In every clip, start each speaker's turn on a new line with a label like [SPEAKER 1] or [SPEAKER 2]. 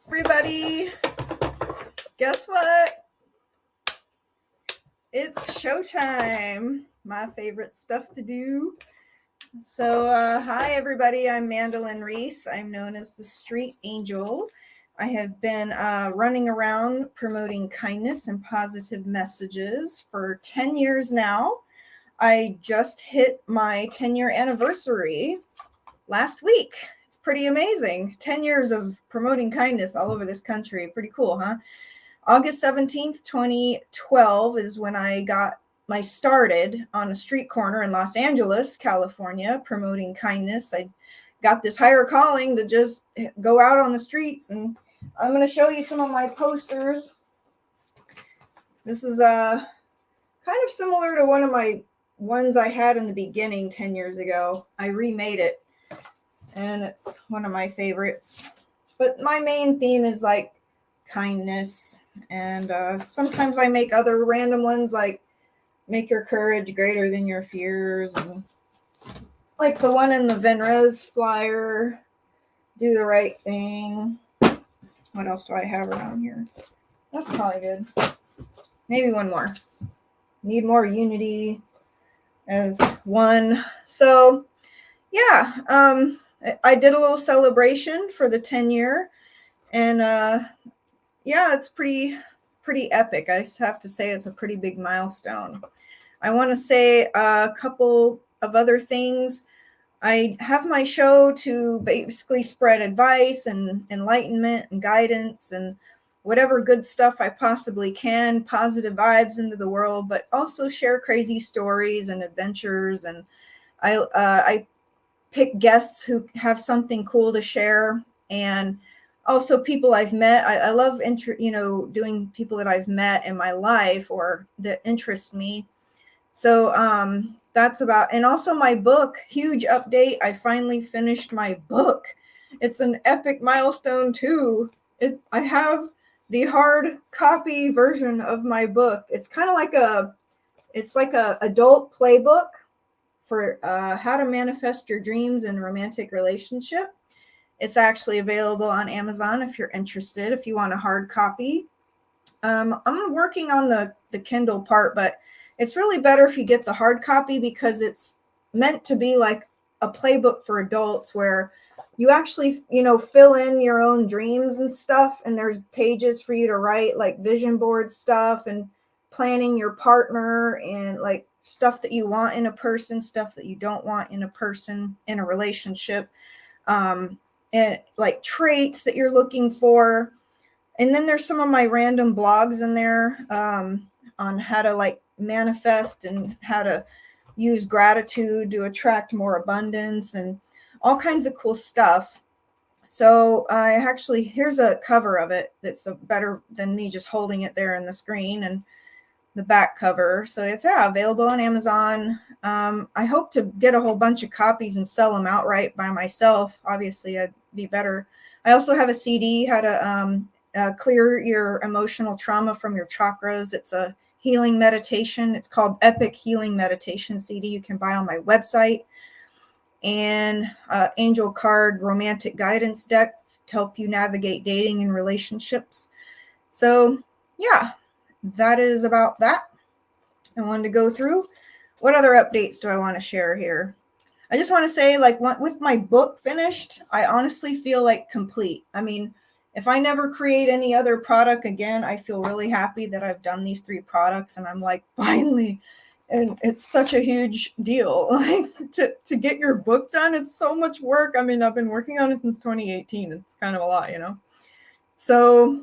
[SPEAKER 1] Everybody, guess what? It's showtime. My favorite stuff to do. So, hi everybody. I'm Mandelyn Reese. I'm known as the Street Angel. I have been running around promoting kindness and positive messages for 10 years now. I just hit my 10-year anniversary last week. It's pretty amazing. 10 years of promoting kindness all over this country. Pretty cool, huh? August 17th, 2012 is when I started on a street corner in Los Angeles, California, promoting kindness. I got this higher calling to just go out on the streets, and I'm going to show you some of my posters. This is kind of similar to one of my ones I had in the beginning 10 years ago. I remade it, and it's one of my favorites. But my main theme is like kindness, and sometimes I make other random ones like make your courage greater than your fears, and like the one in the Venrez flyer, do the right thing. What else do I have around here? That's probably good. Maybe one more. Need more unity as one. So yeah, I did a little celebration for the 10 year, and yeah, it's pretty epic. I have to say it's a pretty big milestone. I want to say a couple of other things. I have my show to basically spread advice and enlightenment and guidance and whatever good stuff I possibly can, positive vibes into the world, but also share crazy stories and adventures. And I pick guests who have something cool to share, and also people I've met. I love doing people that I've met in my life or that interest me. So that's about, and also my book, huge update. I finally finished my book. It's an epic milestone too. I have the hard copy version of my book. It's kind of like a adult playbook for how to manifest your dreams in a romantic relationship. It's actually available on Amazon if you're interested, if you want a hard copy. I'm working on the Kindle part, but it's really better if you get the hard copy because it's meant to be like a playbook for adults where you actually, fill in your own dreams and stuff. And there's pages for you to write like vision board stuff and planning your partner and like stuff that you want in a person, stuff that you don't want in a person in a relationship. And like traits that you're looking for. And then there's some of my random blogs in there on how to like manifest and how to use gratitude to attract more abundance and all kinds of cool stuff. So here's a cover of it that's better than me just holding it there in the screen, and the back cover. So it's available on Amazon. I hope to get a whole bunch of copies and sell them outright by myself. Obviously, I'd be better. I also have a CD, how to clear your emotional trauma from your chakras. It's a healing meditation. It's called Epic Healing Meditation CD. You can buy on my website. And Angel Card Romantic Guidance Deck to help you navigate dating and relationships. So yeah, that is about that. I wanted to go through. What other updates do I want to share here? I just want to say, like, with my book finished, I honestly feel like complete. I mean, if I never create any other product again, I feel really happy that I've done these 3 products, and I'm like, finally. And it's such a huge deal. Like to get your book done, it's so much work. I mean, I've been working on it since 2018. It's kind of a lot, So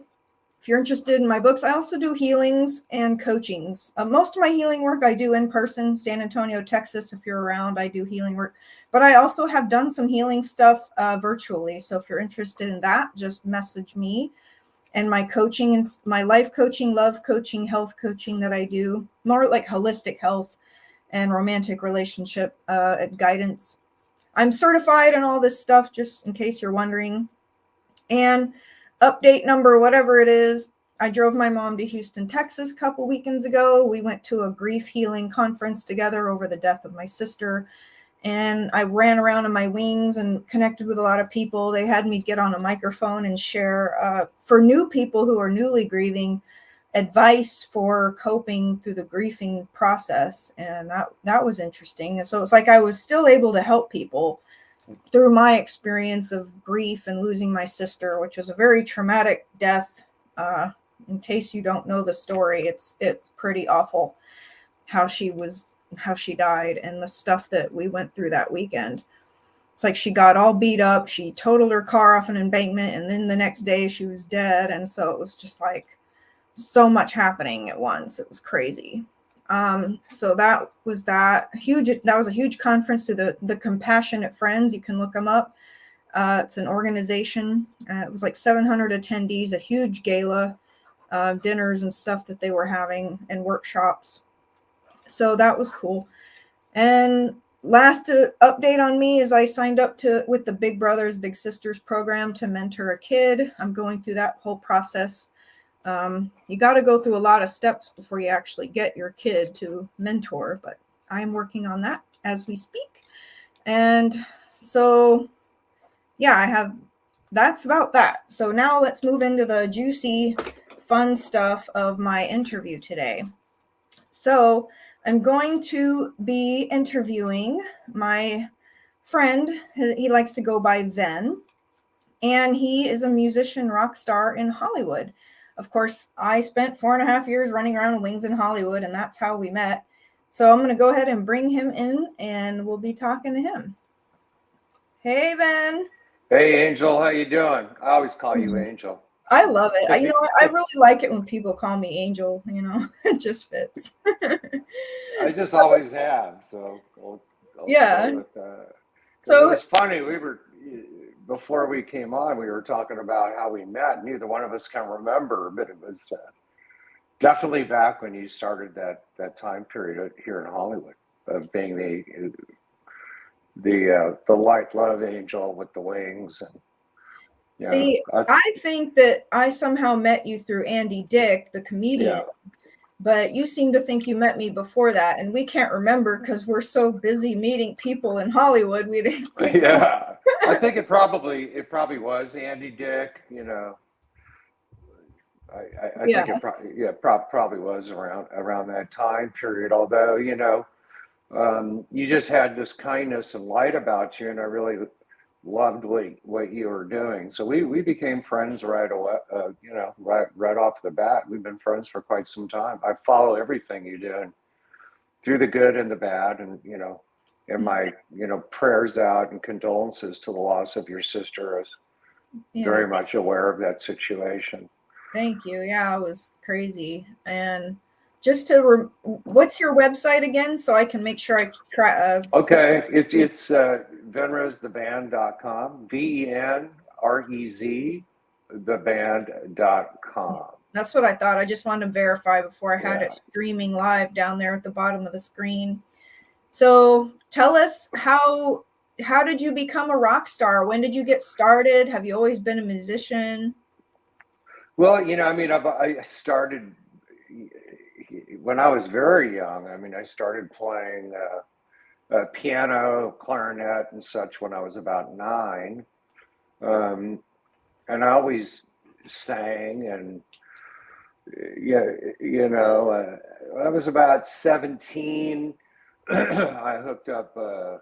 [SPEAKER 1] if you're interested in my books, I also do healings and coachings. Most of my healing work I do in person, San Antonio, Texas. If you're around, I do healing work. But I also have done some healing stuff virtually. So if you're interested in that, just message me. And my coaching and my life coaching, love coaching, health coaching that I do, more like holistic health and romantic relationship guidance. I'm certified in all this stuff, just in case you're wondering. And update number, whatever it is, I drove my mom to Houston, Texas a couple weekends ago. We went to a grief healing conference together over the death of my sister. and I ran around in my wings and connected with a lot of people. They had me get on a microphone and share for new people who are newly grieving, advice for coping through the grieving process. And that was interesting. And so it's like I was still able to help people through my experience of grief and losing my sister, which was a very traumatic death. In case you don't know the story, it's pretty awful how she died and the stuff that we went through that weekend. It's like she got all beat up, she totaled her car off an embankment, and then the next day she was dead. And so it was just like so much happening at once. It was crazy. So that was a huge conference to the Compassionate Friends. You can look them up. It's an organization. It was like 700 attendees, a huge gala, dinners and stuff that they were having, and workshops. So that was cool. And last update on me is I signed up with the Big Brothers Big Sisters program to mentor a kid. I'm going through that whole process. You got to go through a lot of steps before you actually get your kid to mentor, but I'm working on that as we speak. And so, yeah, that's about that. So now let's move into the juicy, fun stuff of my interview today. So I'm going to be interviewing my friend. He likes to go by Ven, and he is a musician rock star in Hollywood. Of course, I spent 4.5 years running around in wings in Hollywood, and that's how we met. So I'm going to go ahead and bring him in, and we'll be talking to him. Hey, Ven.
[SPEAKER 2] Hey, Angel. How you doing? I always call you Angel.
[SPEAKER 1] I love it. I really like it when people call me Angel. It just fits.
[SPEAKER 2] I just always have. So I'll
[SPEAKER 1] yeah.
[SPEAKER 2] Start with that. So it's funny. Before we came on, we were talking about how we met. Neither one of us can remember, but it was definitely back when you started that time period here in Hollywood of being the light love angel with the wings. And
[SPEAKER 1] see, I think that I somehow met you through Andy Dick, the comedian. But you seem to think you met me before that, and we can't remember because we're so busy meeting people in Hollywood. We didn't.
[SPEAKER 2] Yeah, I think it probably was Andy Dick. I think it probably was around that time period. Although you just had this kindness and light about you, and I really loved what you were doing. So we became friends right away, right off the bat. We've been friends for quite some time. I follow everything you do, and through the good and the bad, and and my prayers out and condolences to the loss of your sister. I was very much aware of that situation.
[SPEAKER 1] Thank you. Yeah, it was crazy. And just what's your website again, so I can make sure I try.
[SPEAKER 2] Okay, it's venreztheband.com. VENREZ theband.com.
[SPEAKER 1] That's what I thought. I just wanted to verify before I had it streaming live down there at the bottom of the screen. So tell us, how did you become a rock star? When did you get started? Have you always been a musician?
[SPEAKER 2] Well, I started when I was very young. I started playing piano, clarinet, and such when I was about 9. And I always sang, and I was about 17. I hooked up. I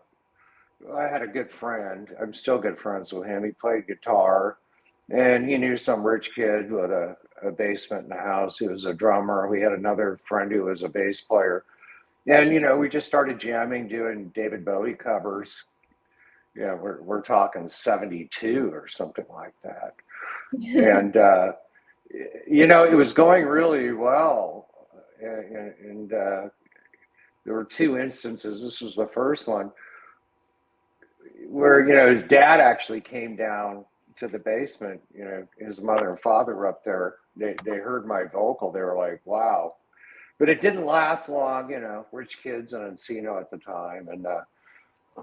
[SPEAKER 2] had a good friend. I'm still good friends with him. He played guitar, and he knew some rich kid with a basement in the house who was a drummer. We had another friend who was a bass player, and we just started jamming, doing David Bowie covers. Yeah, we're talking 72 or something like that. And it was going really well. And there were 2 instances. This was the first one where his dad actually came down to the basement. His mother and father were up there. They heard my vocal. They were like, "Wow!" But it didn't last long. Rich kids in Encino at the time, and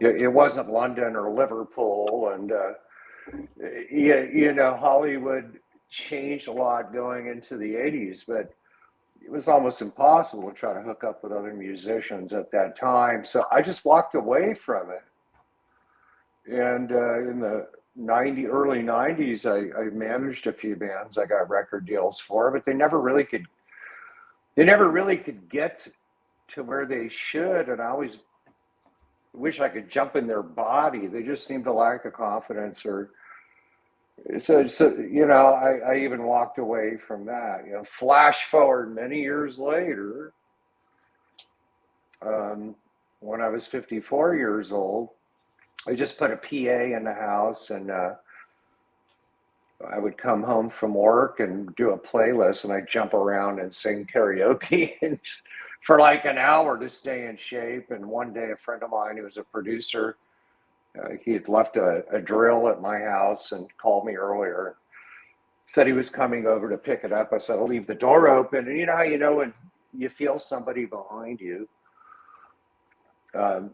[SPEAKER 2] it wasn't London or Liverpool, and Hollywood changed a lot going into the 80s, but it was almost impossible to try to hook up with other musicians at that time. So I just walked away from it. And in the early 90s, I managed a few bands. I got record deals for, but they never really could. They never really could get to where they should. And I always wish I could jump in their body. They just seem to lack the confidence, or so I even walked away from that. Flash forward many years later, when I was 54 years old, I just put a PA in the house, and I would come home from work and do a playlist, and I'd jump around and sing karaoke and for like an hour to stay in shape. And one day, a friend of mine who was a producer, he had left a drill at my house and called me earlier, said he was coming over to pick it up. I said, I'll leave the door open. And you know how you know when you feel somebody behind you? And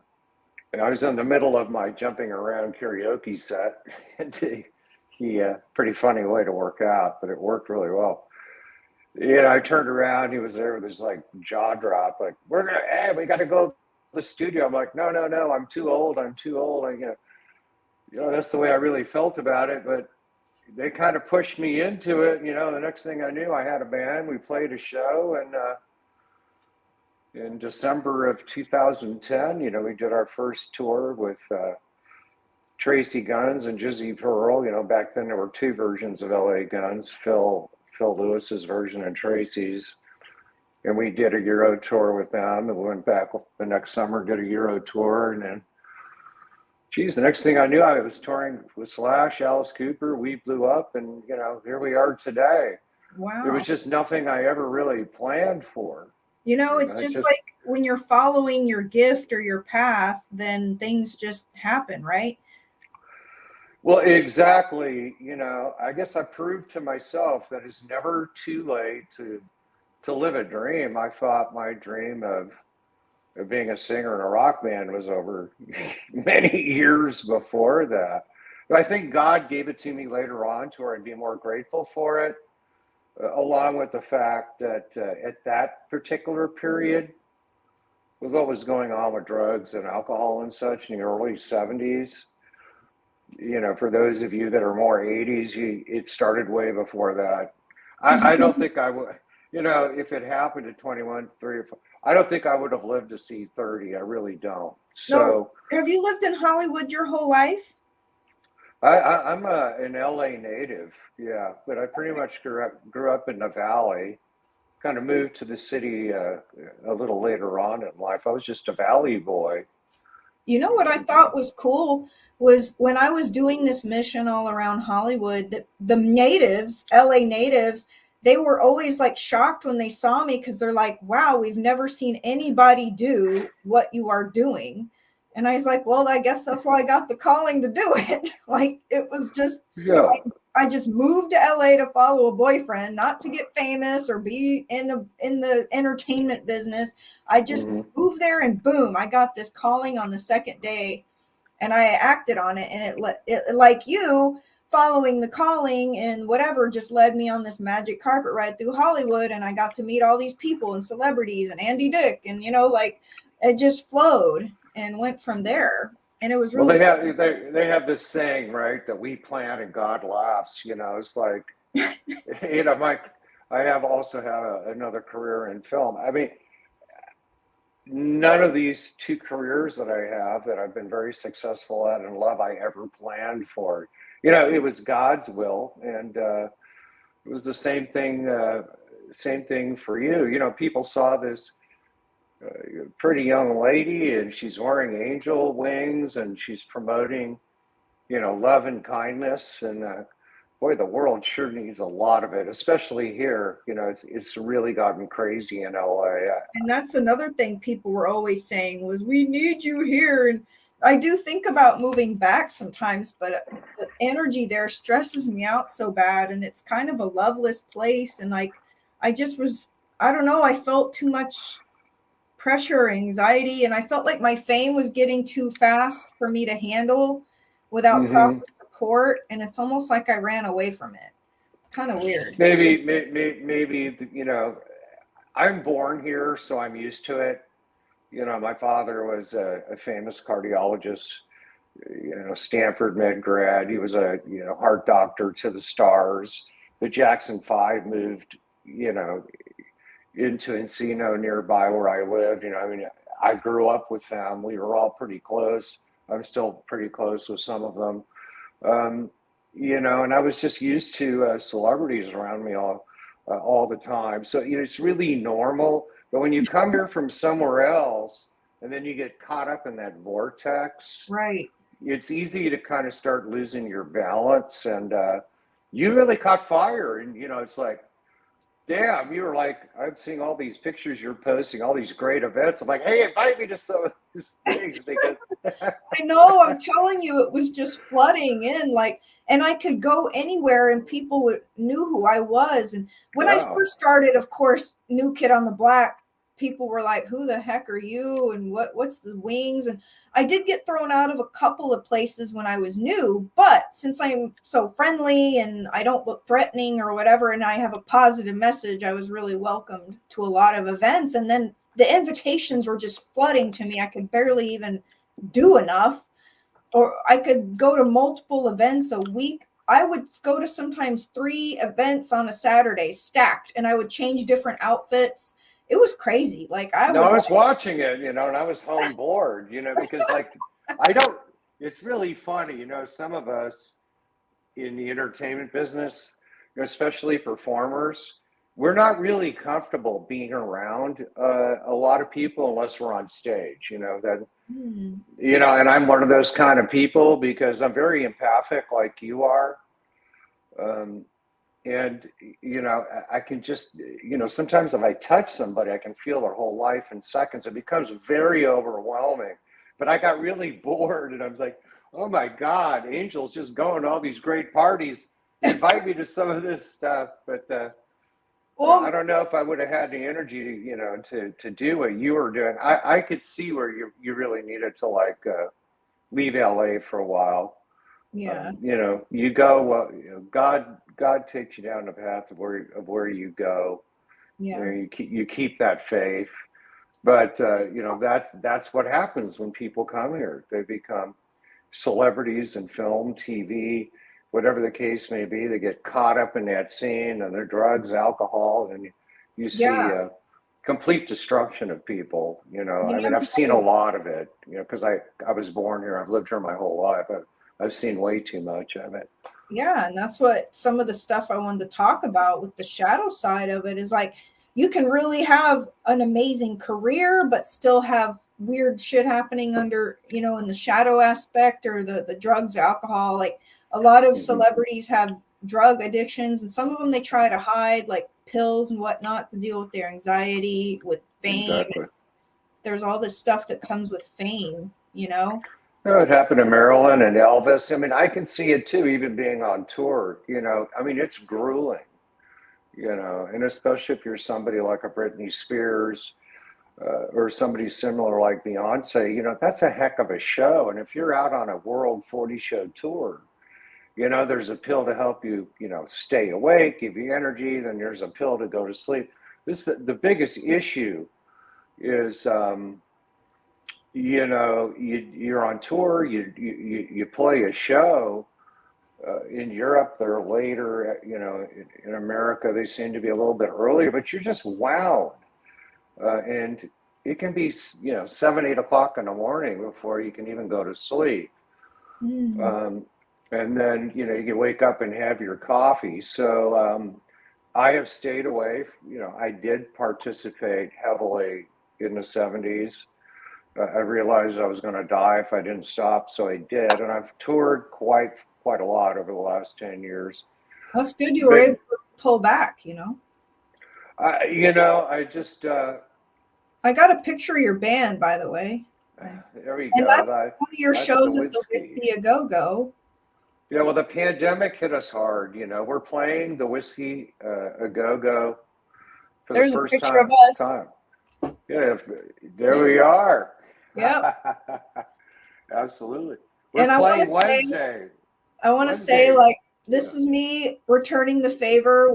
[SPEAKER 2] I was in the middle of my jumping around karaoke set, and he pretty funny way to work out, but it worked really well. I turned around, he was there with his like jaw drop, like, we got to go to the studio. I'm like, no, I'm too old. That's the way I really felt about it. But they kind of pushed me into it. The next thing I knew, I had a band. We played a show, and in December of 2010, we did our first tour with Tracy Guns and Jizzy Pearl. Back then there were two versions of LA Guns, Phil Lewis's version and Tracy's. And we did a Euro tour with them, and we went back the next summer, did a Euro tour. And then, the next thing I knew, I was touring with Slash, Alice Cooper. We blew up, and, here we are today.
[SPEAKER 1] Wow.
[SPEAKER 2] It was just nothing I ever really planned for.
[SPEAKER 1] It's just like when you're following your gift or your path, then things just happen, right?
[SPEAKER 2] Well, exactly. I guess I proved to myself that it's never too late to live a dream. I thought my dream of being a singer in a rock band was over many years before that. But I think God gave it to me later on to where I'd be more grateful for it, along with the fact that at that particular period, with what was going on with drugs and alcohol and such in the early 70s, for those of you that are more 80s, it started way before that. I don't think I would, if it happened at 21, 3 or 4, I don't think I would have lived to see 30. I really don't. So,
[SPEAKER 1] have you lived in Hollywood your whole life?
[SPEAKER 2] I'm an LA native, yeah, but I pretty much grew up in the Valley. Kind of moved to the city a little later on in life. I was just a Valley boy.
[SPEAKER 1] What I thought was cool was when I was doing this mission all around Hollywood, the natives, LA natives, they were always like shocked when they saw me, because they're like, wow, we've never seen anybody do what you are doing. And I was like, well, I guess that's why I got the calling to do it. Like, it was just,
[SPEAKER 2] yeah.
[SPEAKER 1] I just moved to LA to follow a boyfriend, not to get famous or be in the entertainment business. I just moved there, and boom, I got this calling on the second day, and I acted on it. And it like you following the calling and whatever just led me on this magic carpet ride through Hollywood. And I got to meet all these people and celebrities and Andy Dick, and like it just flowed and went from there. And it was really
[SPEAKER 2] they have this saying, right, that we plan and God laughs. It's like I have also had another career in film. I mean, none of these two careers that I have that I've been very successful at and love I ever planned for. It was God's will, and it was the same thing for you. People saw this pretty young lady, and she's wearing angel wings, and she's promoting, love and kindness. And boy, the world sure needs a lot of it, especially here. It's really gotten crazy in LA.
[SPEAKER 1] And that's another thing people were always saying was, we need you here. And I do think about moving back sometimes, but the energy there stresses me out so bad. And it's kind of a loveless place. And like, I don't know, I felt too much pressure, anxiety, and I felt like my fame was getting too fast for me to handle without proper support. And it's almost like I ran away from it. It's kind of weird.
[SPEAKER 2] Maybe, I'm born here, so I'm used to it. My father was a famous cardiologist Stanford med grad. He was a heart doctor to the stars. The Jackson Five moved into Encino nearby where I lived. I grew up with them. We were all pretty close. I'm still pretty close with some of them. And I was just used to celebrities around me all the time. So it's really normal. But when you come here from somewhere else, and then you get caught up in that vortex,
[SPEAKER 1] Right.
[SPEAKER 2] it's easy to kind of start losing your balance. And you really caught fire. And it's like, damn, you were like, I'm seeing all these pictures you're posting, all these great events. I'm like, hey, invite me to some of these things because
[SPEAKER 1] I know, I'm telling you, it was just flooding in, and I could go anywhere and people knew who I was. And when I first started, of course, New Kid on the Block, people were like, who the heck are you? And what's the wings? And I did get thrown out of a couple of places when I was new, but since I'm so friendly and I don't look threatening or whatever, and I have a positive message, I was really welcomed to a lot of events. And then the invitations were just flooding to me. I could barely even do enough, or I could go to multiple events a week. I would go to sometimes 3 events on a Saturday stacked, and I would change different outfits. It was crazy. I was
[SPEAKER 2] watching it, and I was home bored, because it's really funny, some of us in the entertainment business, especially performers, we're not really comfortable being around a lot of people unless we're on stage, and I'm one of those kind of people because I'm very empathic like you are. And, I can just, sometimes if I touch somebody, I can feel their whole life in seconds. It becomes very overwhelming. But I got really bored and I was like, oh my God, Angel's just going to all these great parties. Invite me to some of this stuff. But I don't know if I would have had the energy to do what you were doing. I could see where you really needed to leave LA for a while.
[SPEAKER 1] Yeah.
[SPEAKER 2] You go, well, God takes you down the path of where you go.
[SPEAKER 1] Yeah.
[SPEAKER 2] You keep that faith. But that's what happens when people come here. They become celebrities in film, TV, whatever the case may be. They get caught up in that scene and their drugs, alcohol, and you see complete destruction of people. I've seen a lot of it. Because I was born here. I've lived here my whole life. I've seen way too much of it.
[SPEAKER 1] Yeah, and that's what some of the stuff I wanted to talk about with the shadow side of it is you can really have an amazing career, but still have weird shit happening under, in the shadow aspect or the drugs, alcohol. A lot of celebrities have drug addictions, and some of them they try to hide, like pills and whatnot, to deal with their anxiety, with fame.
[SPEAKER 2] Exactly.
[SPEAKER 1] There's all this stuff that comes with fame,
[SPEAKER 2] It happened to Marilyn and Elvis. I can see it too, even being on tour. It's grueling. And especially if you're somebody like a Britney Spears or somebody similar like Beyonce, that's a heck of a show. And if you're out on a World 40 show tour, there's a pill to help you, stay awake, give you energy. Then there's a pill to go to sleep. The biggest issue is, you're on tour, you play a show. In Europe, they're later, in America, they seem to be a little bit earlier, but you're just wowed. And it can be, 7, 8 o'clock in the morning before you can even go to sleep. And then, you can wake up and have your coffee. So I have stayed away. I did participate heavily in the 70s. I realized I was going to die if I didn't stop, so I did. And I've toured quite a lot over the last 10 years.
[SPEAKER 1] That's good you were able to pull back,
[SPEAKER 2] I just...
[SPEAKER 1] I got a picture of your band, by the way.
[SPEAKER 2] There we
[SPEAKER 1] and
[SPEAKER 2] go.
[SPEAKER 1] That's one of your shows at the Whiskey A Go-Go.
[SPEAKER 2] Yeah, well, the pandemic hit us hard. We're playing the Whiskey A Go-Go for
[SPEAKER 1] There's
[SPEAKER 2] the first
[SPEAKER 1] a picture of us.
[SPEAKER 2] time. Yeah, there we are.
[SPEAKER 1] Yeah.
[SPEAKER 2] Absolutely. We're
[SPEAKER 1] and
[SPEAKER 2] playing Wednesday.
[SPEAKER 1] I want to say, this is me returning the favor.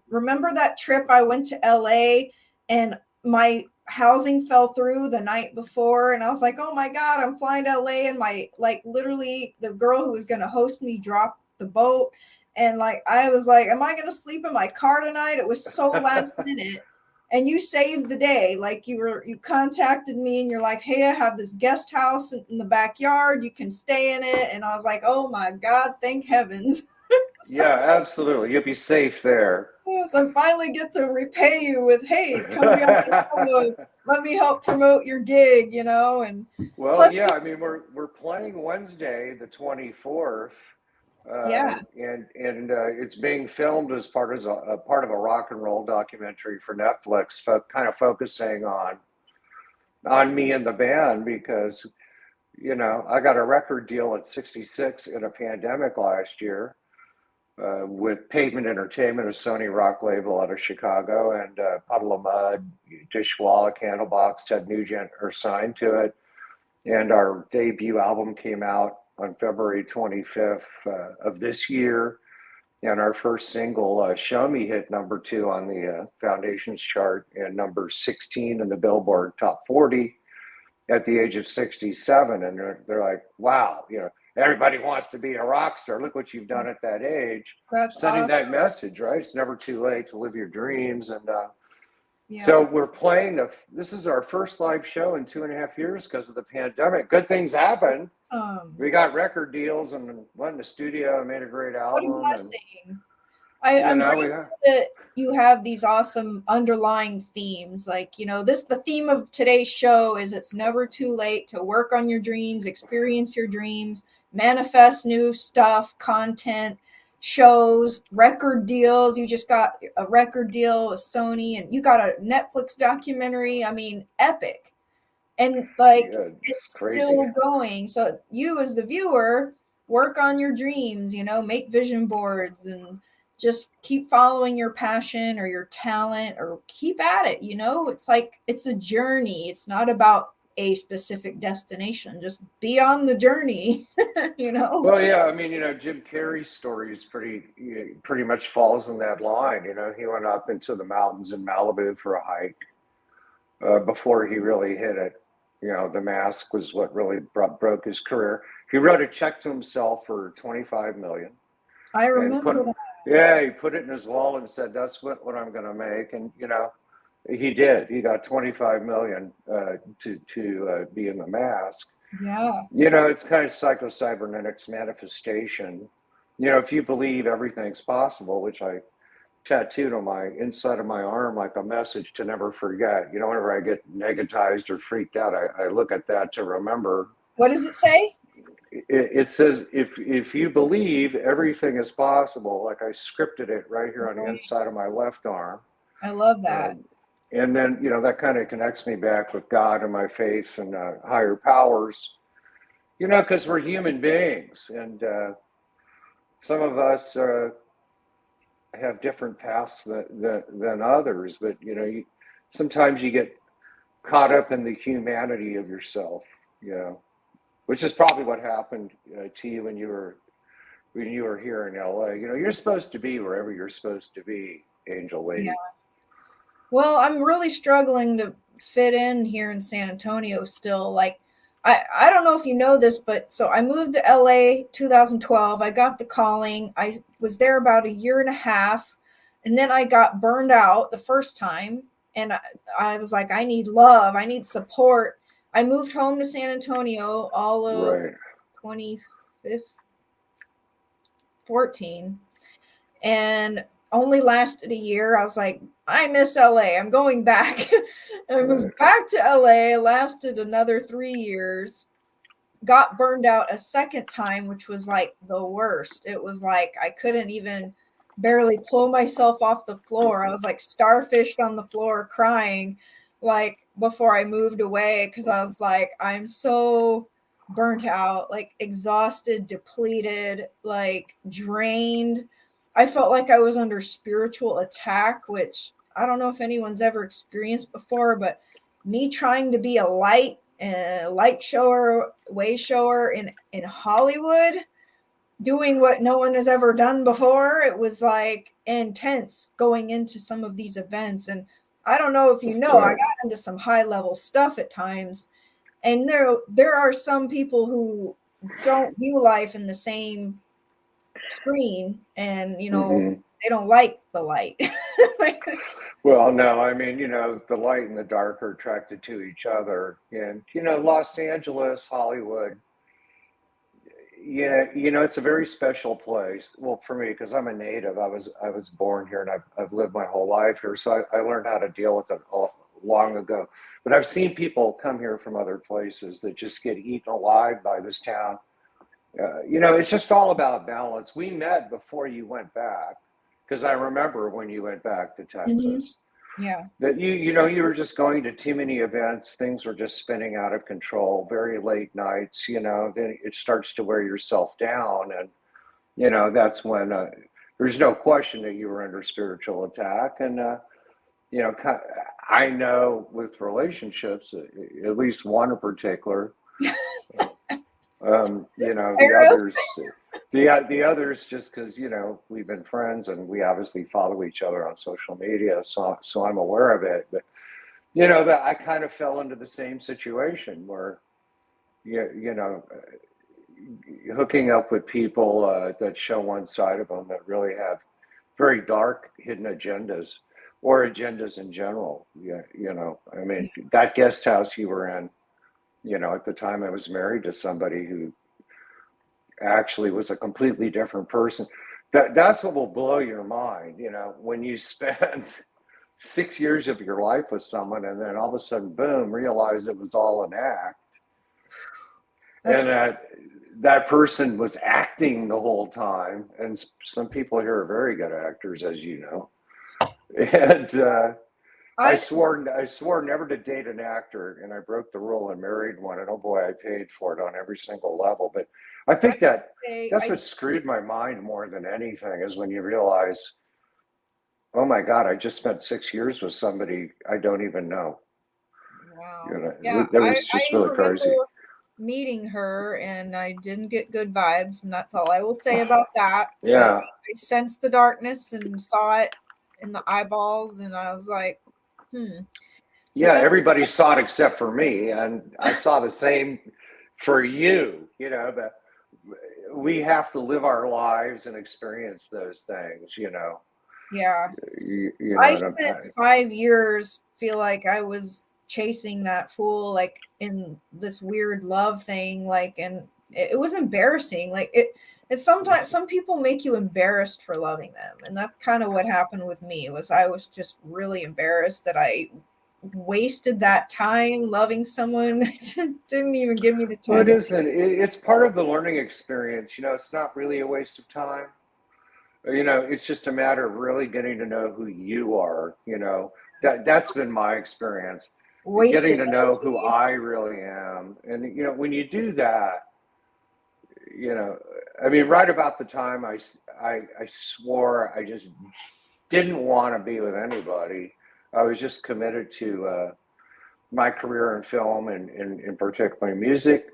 [SPEAKER 1] Remember that trip I went to LA and my housing fell through the night before, and I was like, oh my God, I'm flying to LA, and my, like, literally the girl who was going to host me dropped the boat. And like, I was like, am I going to sleep in my car tonight? It was so last minute. And you saved the day. Like, you contacted me and you're like, hey, I have this guest house in the backyard. You can stay in it. And I was like, oh my God, thank heavens.
[SPEAKER 2] Yeah, absolutely. You'll be safe there.
[SPEAKER 1] So I finally get to repay you with, hey, come be on the show. Let me help promote your gig, And
[SPEAKER 2] Well,
[SPEAKER 1] plus,
[SPEAKER 2] yeah, I mean, we're playing Wednesday, the 24th,
[SPEAKER 1] yeah,
[SPEAKER 2] and it's being filmed as part of a rock and roll documentary for Netflix, kind of focusing on me and the band because I got a record deal at 66 in a pandemic last year with Pavement Entertainment, a Sony rock label out of Chicago, and Puddle of Mud, Dishwalla, Candlebox, Ted Nugent are signed to it. And our debut album came out on February 25th of this year. And our first single, Show Me, hit #2 on the Foundations chart and number 16 in the Billboard Top 40 at the age of 67. And they're like, wow, everybody wants to be a rock star. Look what you've done at that age.
[SPEAKER 1] that's
[SPEAKER 2] Sending
[SPEAKER 1] awesome.
[SPEAKER 2] that message, right? It's never too late to live your dreams. And
[SPEAKER 1] Yeah.
[SPEAKER 2] so we're playing this is our first live show in 2.5 years because of the pandemic. Good things happen. We got record deals and went in the studio and made a great
[SPEAKER 1] What a
[SPEAKER 2] album.
[SPEAKER 1] blessing. I'm grateful that you have these awesome underlying themes. Like, the theme of today's show is it's never too late to work on your dreams, experience your dreams, manifest new stuff, content, shows, record deals. You just got a record deal with Sony, and you got a Netflix documentary. I mean, epic. And like, it's
[SPEAKER 2] crazy.
[SPEAKER 1] Still going. So you, as the viewer, work on your dreams, make vision boards and just keep following your passion or your talent, or keep at it. It's like, it's a journey. It's not about a specific destination. Just be on the journey.
[SPEAKER 2] Well, yeah, I mean, Jim Carrey's story is pretty much falls in that line. He went up into the mountains in Malibu for a hike before he really hit it. The Mask was what really broke his career. He wrote a check to himself for $25 million.
[SPEAKER 1] I remember that.
[SPEAKER 2] Yeah, he put it in his wallet and said, "That's what I'm going to make." And he did. He got $25 million to be in the Mask.
[SPEAKER 1] Yeah.
[SPEAKER 2] It's kind of psycho-cybernetics manifestation. If you believe everything's possible, which I tattooed on my inside of my arm like a message to never forget. Whenever I get negatized or freaked out, I look at that to remember.
[SPEAKER 1] What does it say?
[SPEAKER 2] It says, if you believe everything is possible, like I scripted it right here on the inside of my left arm.
[SPEAKER 1] I love that.
[SPEAKER 2] And then, that kind of connects me back with God and my faith and higher powers, because we're human beings. And some of us have different paths than others. But, sometimes you get caught up in the humanity of yourself, which is probably what happened to you when you were here in LA. You're supposed to be wherever you're supposed to be, Angel Lady.
[SPEAKER 1] Yeah. Well, I'm really struggling to fit in here in San Antonio still. Like, I don't know if you know this, but so I moved to LA 2012. I got the calling. I was there about a year and a half, and then I got burned out the first time. And I was like, I need love. I need support. I moved home to San Antonio all of 2014 and only lasted a year. I was like, I miss LA. I'm going back. And I moved back to LA, lasted another 3 years, got burned out a second time, which was like the worst. It was like I couldn't even barely pull myself off the floor. I was like starfished on the floor crying, like before I moved away, because I was like, I'm so burnt out, like exhausted, depleted, like drained. I felt like I was under spiritual attack, which I don't know if anyone's ever experienced before, but me trying to be a light shower, way shower in Hollywood, doing what no one has ever done before. It was like intense going into some of these events. And I don't know if you know, I got into some high level stuff at times, and there are some people who don't view life in the same screen, and they don't like the light.
[SPEAKER 2] Well, no, I mean, the light and the dark are attracted to each other. And, Los Angeles, Hollywood, yeah, it's a very special place. Well, for me, because I'm a native, I was born here and I've lived my whole life here. So I learned how to deal with it long ago. But I've seen people come here from other places that just get eaten alive by this town. It's just all about balance. We met before you went back, because I remember when you went back to Texas.
[SPEAKER 1] Yeah.
[SPEAKER 2] That you were just going to too many events. Things were just spinning out of control. Very late nights. Then it starts to wear yourself down, and that's when there's no question that you were under spiritual attack. And I know with relationships, at least one in particular. The others just because we've been friends and we obviously follow each other on social media, so I'm aware of it. But that I kind of fell into the same situation where hooking up with people that show one side of them that really have very dark hidden agendas, or agendas in general. I mean, that guest house you were in, at the time I was married to somebody who actually was a completely different person. That's what will blow your mind, when you spend 6 years of your life with someone and then all of a sudden, boom, realize it was all an act. And that person was acting the whole time. And some people here are very good actors, as you know. And I swore never to date an actor, and I broke the rule and married one. And oh boy, I paid for it on every single level. But I think that's what screwed my mind more than anything, is when you realize, oh my God, I just spent 6 years with somebody I don't even know.
[SPEAKER 1] Wow.
[SPEAKER 2] That was just really crazy.
[SPEAKER 1] Meeting her, and I didn't get good vibes, and that's all I will say about that.
[SPEAKER 2] Yeah.
[SPEAKER 1] I sensed the darkness and saw it in the eyeballs, and I was like,
[SPEAKER 2] Yeah, everybody saw it except for me, and I saw the same for you. That we have to live our lives and experience those things.
[SPEAKER 1] Yeah. I spent 5 years feel like I was chasing that fool, like in this weird love thing, and it was embarrassing. It's sometimes some people make you embarrassed for loving them, and that's kind of what happened with me. I was just really embarrassed that I wasted that time loving someone that didn't even give me the time.
[SPEAKER 2] Well, it isn't. It's part of the learning experience. It's not really a waste of time. It's just a matter of really getting to know who you are. That's been my experience. Getting to know who I really am. And, when you do that, I mean, right about the time I swore I just didn't want to be with anybody. I was just committed to my career in film and in particular music.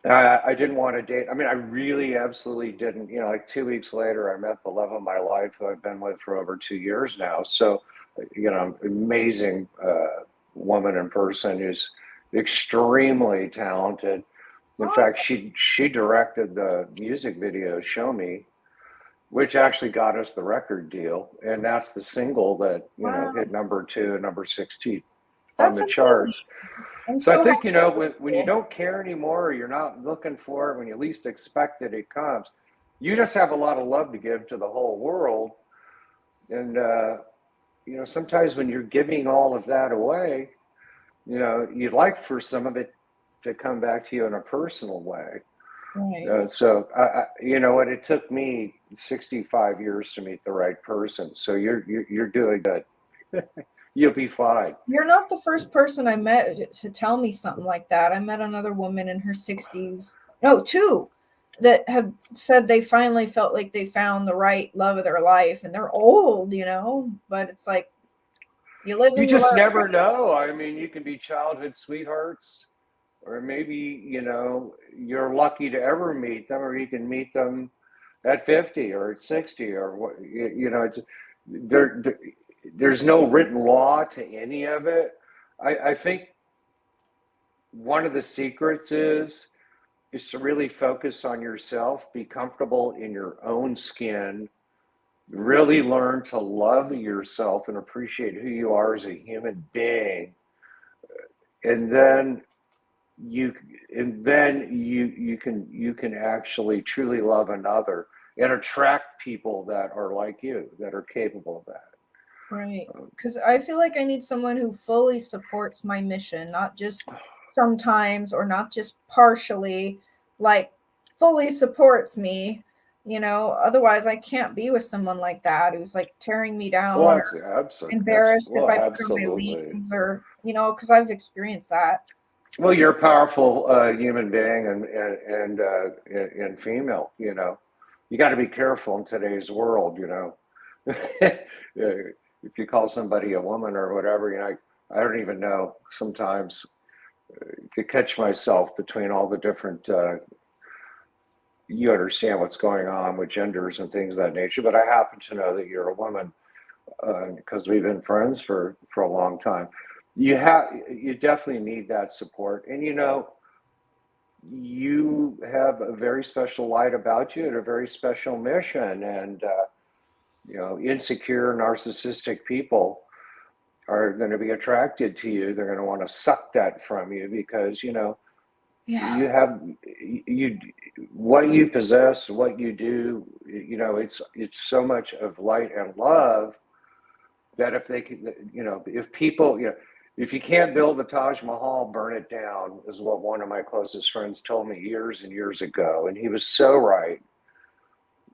[SPEAKER 2] I didn't want to date. I mean, I really absolutely didn't. Like 2 weeks later, I met the love of my life, who I've been with for over 2 years now. So, amazing woman in person, who's extremely talented. In fact, she directed the music video "Show Me," which actually got us the record deal, and that's the single that hit number 2 and number 16 on the charts. So I think when you don't care anymore, or you're not looking for it, when you least expect it, it comes. You just have a lot of love to give to the whole world, and sometimes when you're giving all of that away, you'd like for some of it to come back to you in a personal way.
[SPEAKER 1] Right.
[SPEAKER 2] So what? It took me 65 years to meet the right person. So you're doing good. You'll be fine.
[SPEAKER 1] You're not the first person I met to tell me something like that. I met another woman in her 60s. No, 2 that have said they finally felt like they found the right love of their life, and they're old, but it's like you live.
[SPEAKER 2] You just never know. I mean, you can be childhood sweethearts, or maybe you're lucky to ever meet them, or you can meet them at 50 or at 60 or what. there's no written law to any of it. I think one of the secrets is to really focus on yourself, be comfortable in your own skin, really learn to love yourself and appreciate who you are as a human being, and then you you can actually truly love another and attract people that are like you, that are capable of that.
[SPEAKER 1] Right. Because I feel like I need someone who fully supports my mission, not just sometimes or not just partially, like fully supports me. Otherwise I can't be with someone like that who's like tearing me down
[SPEAKER 2] Well,
[SPEAKER 1] or
[SPEAKER 2] absolutely,
[SPEAKER 1] embarrassed if
[SPEAKER 2] well,
[SPEAKER 1] I put on my
[SPEAKER 2] absolutely.
[SPEAKER 1] wings or, because I've experienced that.
[SPEAKER 2] Well, you're a powerful human being and female. You got to be careful in today's world. If you call somebody a woman or whatever, I don't even know. Sometimes to catch myself between all the different. You understand what's going on with genders and things of that nature, but I happen to know that you're a woman because we've been friends for a long time. You definitely need that support, and you have a very special light about you and a very special mission, and insecure narcissistic people are going to be attracted to you. They're going to want to suck that from you because
[SPEAKER 1] Yeah.
[SPEAKER 2] you have you what you possess, what you do. It's so much of light and love that if they can, if people, if you can't build the Taj Mahal, burn it down, is what one of my closest friends told me years and years ago, and he was so right.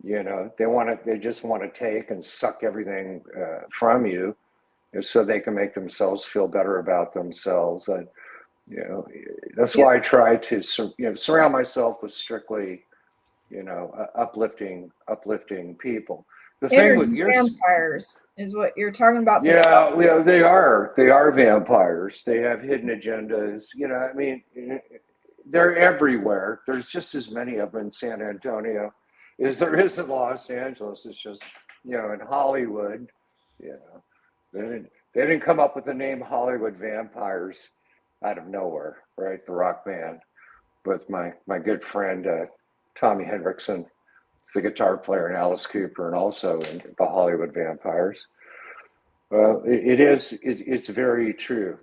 [SPEAKER 2] They just want to take and suck everything from you, so they can make themselves feel better about themselves. And that's
[SPEAKER 1] Yep.
[SPEAKER 2] why I try to surround myself with strictly uplifting people. The thing with
[SPEAKER 1] Energy
[SPEAKER 2] your
[SPEAKER 1] vampires is what you're talking about.
[SPEAKER 2] Yeah, they are vampires. They have hidden agendas. I mean, they're everywhere. There's just as many of them in San Antonio as there is in Los Angeles. It's just in Hollywood. You know, they didn't come up with the name Hollywood Vampires out of nowhere, right? The rock band with my good friend Tommy Hendrickson, the guitar player, and Alice Cooper, and also in the Hollywood Vampires. Well, it's very true.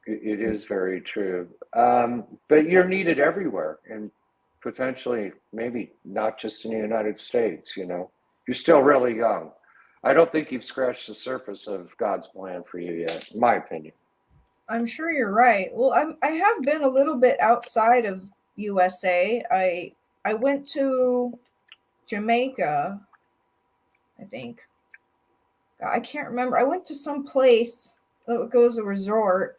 [SPEAKER 2] It is very true. But you're needed everywhere, and potentially maybe not just in the United States. You're still really young. I don't think you've scratched the surface of God's plan for you yet, in my opinion.
[SPEAKER 1] I'm sure you're right. Well, I have been a little bit outside of USA. I went to Jamaica, I think. I can't remember. I went to some place that goes a resort.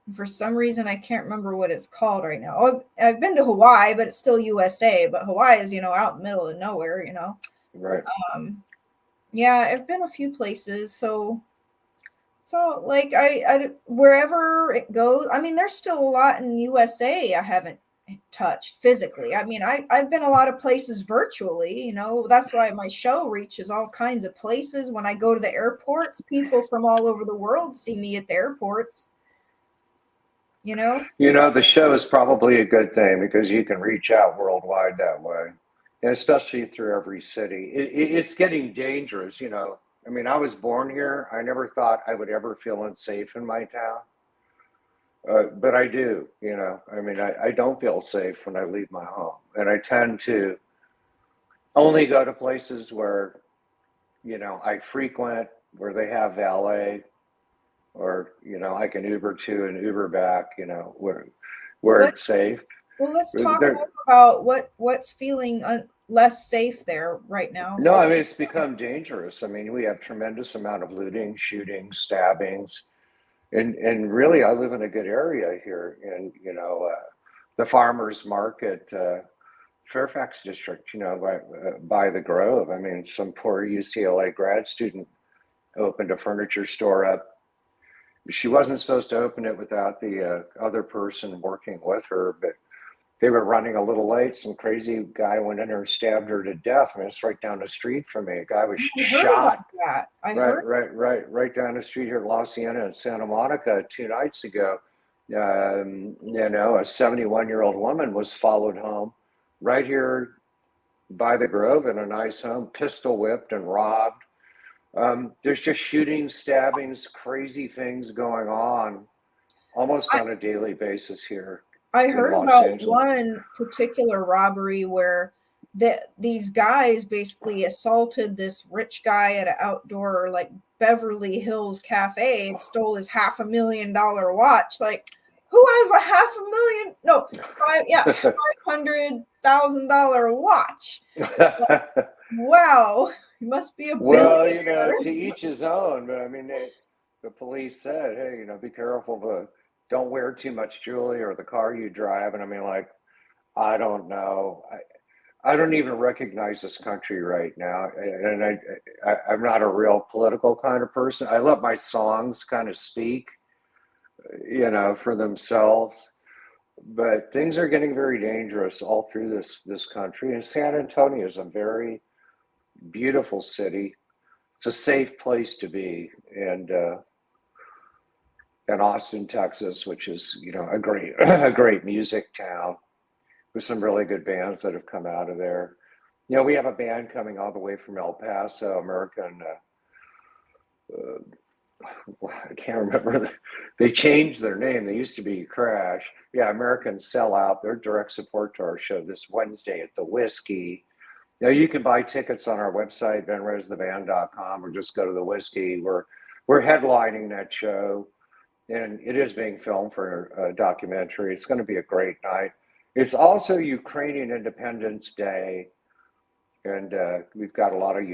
[SPEAKER 1] And for some reason, I can't remember what it's called right now. Oh, I've been to Hawaii, but it's still USA. But Hawaii is, out in the middle of nowhere.
[SPEAKER 2] Right.
[SPEAKER 1] Yeah, I've been a few places. So like I wherever it goes, I mean, there's still a lot in USA I haven't touched physically. I mean, I've been a lot of places virtually, that's why my show reaches all kinds of places. When I go to the airports, people from all over the world see me at the airports.
[SPEAKER 2] The show is probably a good thing because you can reach out worldwide that way, and especially through every city. It's getting dangerous. I mean, I was born here. I never thought I would ever feel unsafe in my town. But I do, I mean, I don't feel safe when I leave my home. And I tend to only go to places where, I frequent, where they have valet, or, I can Uber to and Uber back, where
[SPEAKER 1] Let,
[SPEAKER 2] it's safe.
[SPEAKER 1] well, let's talk
[SPEAKER 2] There,
[SPEAKER 1] more about what's feeling less safe there right now.
[SPEAKER 2] no, I mean, it's become dangerous. I mean, we have tremendous amount of looting, shooting, stabbings. And really, I live in a good area here in the farmers market, Fairfax district. By the Grove. I mean, some poor UCLA grad student opened a furniture store up. She wasn't supposed to open it without the other person working with her, but they were running a little late. Some crazy guy went in there and stabbed her to death. I mean, it's right down the street from me. A guy was
[SPEAKER 1] I heard about
[SPEAKER 2] shot
[SPEAKER 1] that. I heard.
[SPEAKER 2] right down the street here in La Cienega and Santa Monica 2 nights ago. A 71-year-old woman was followed home right here by the Grove in a nice home, pistol whipped and robbed. There's just shootings, stabbings, crazy things going on almost on a daily basis here
[SPEAKER 1] I
[SPEAKER 2] in
[SPEAKER 1] heard
[SPEAKER 2] Los
[SPEAKER 1] about
[SPEAKER 2] Angeles.
[SPEAKER 1] one particular robbery where these guys basically assaulted this rich guy at an outdoor like Beverly Hills cafe and stole his $500,000 watch. Like, who has a $500,000? No, $500,000 watch. Like, wow, you must be a
[SPEAKER 2] Well,
[SPEAKER 1] billionaire.
[SPEAKER 2] to each his own. But I mean, the police said, hey, be careful, don't wear too much jewelry or the car you drive. And I mean, like, I don't know. I don't even recognize this country right now. And I'm not a real political kind of person. I let my songs kind of speak, for themselves. But things are getting very dangerous all through this country. And San Antonio is a very beautiful city. It's a safe place to be. And Austin, Texas, which is, a great a great music town with some really good bands that have come out of there. We have a band coming all the way from El Paso, American. I can't remember. They changed their name. They used to be Crash. Yeah, American Sellout. They're direct support to our show this Wednesday at the Whiskey. You can buy tickets on our website, venreztheband.com, or just go to the Whiskey. We're headlining that show, and it is being filmed for a documentary. It's going to be a great night. It's also Ukrainian Independence Day, and we've got a lot of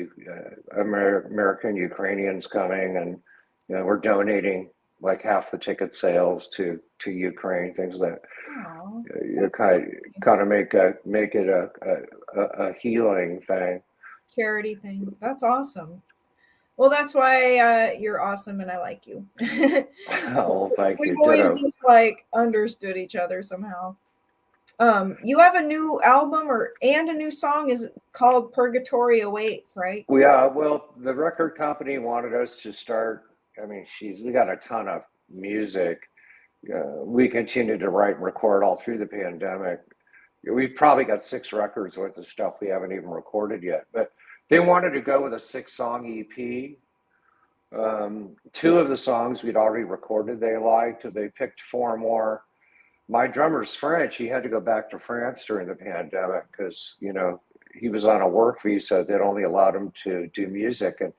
[SPEAKER 2] American Ukrainians coming, and we're donating like half the ticket sales to Ukraine, things that kind of make it a healing thing,
[SPEAKER 1] charity thing. That's awesome. Well, that's why you're awesome, and I like you.
[SPEAKER 2] Oh, thank you.
[SPEAKER 1] We've always just like understood each other somehow. You have a new album and a new song is called Purgatory Awaits, right?
[SPEAKER 2] Yeah, well, the record company wanted us to start. I mean, we got a ton of music. We continued to write and record all through the pandemic. We've probably got 6 records worth of stuff we haven't even recorded yet, but they wanted to go with a 6-song EP. 2 of the songs we'd already recorded they liked. They picked 4 more. My drummer's French. He had to go back to France during the pandemic because, he was on a work visa that only allowed him to do music. And,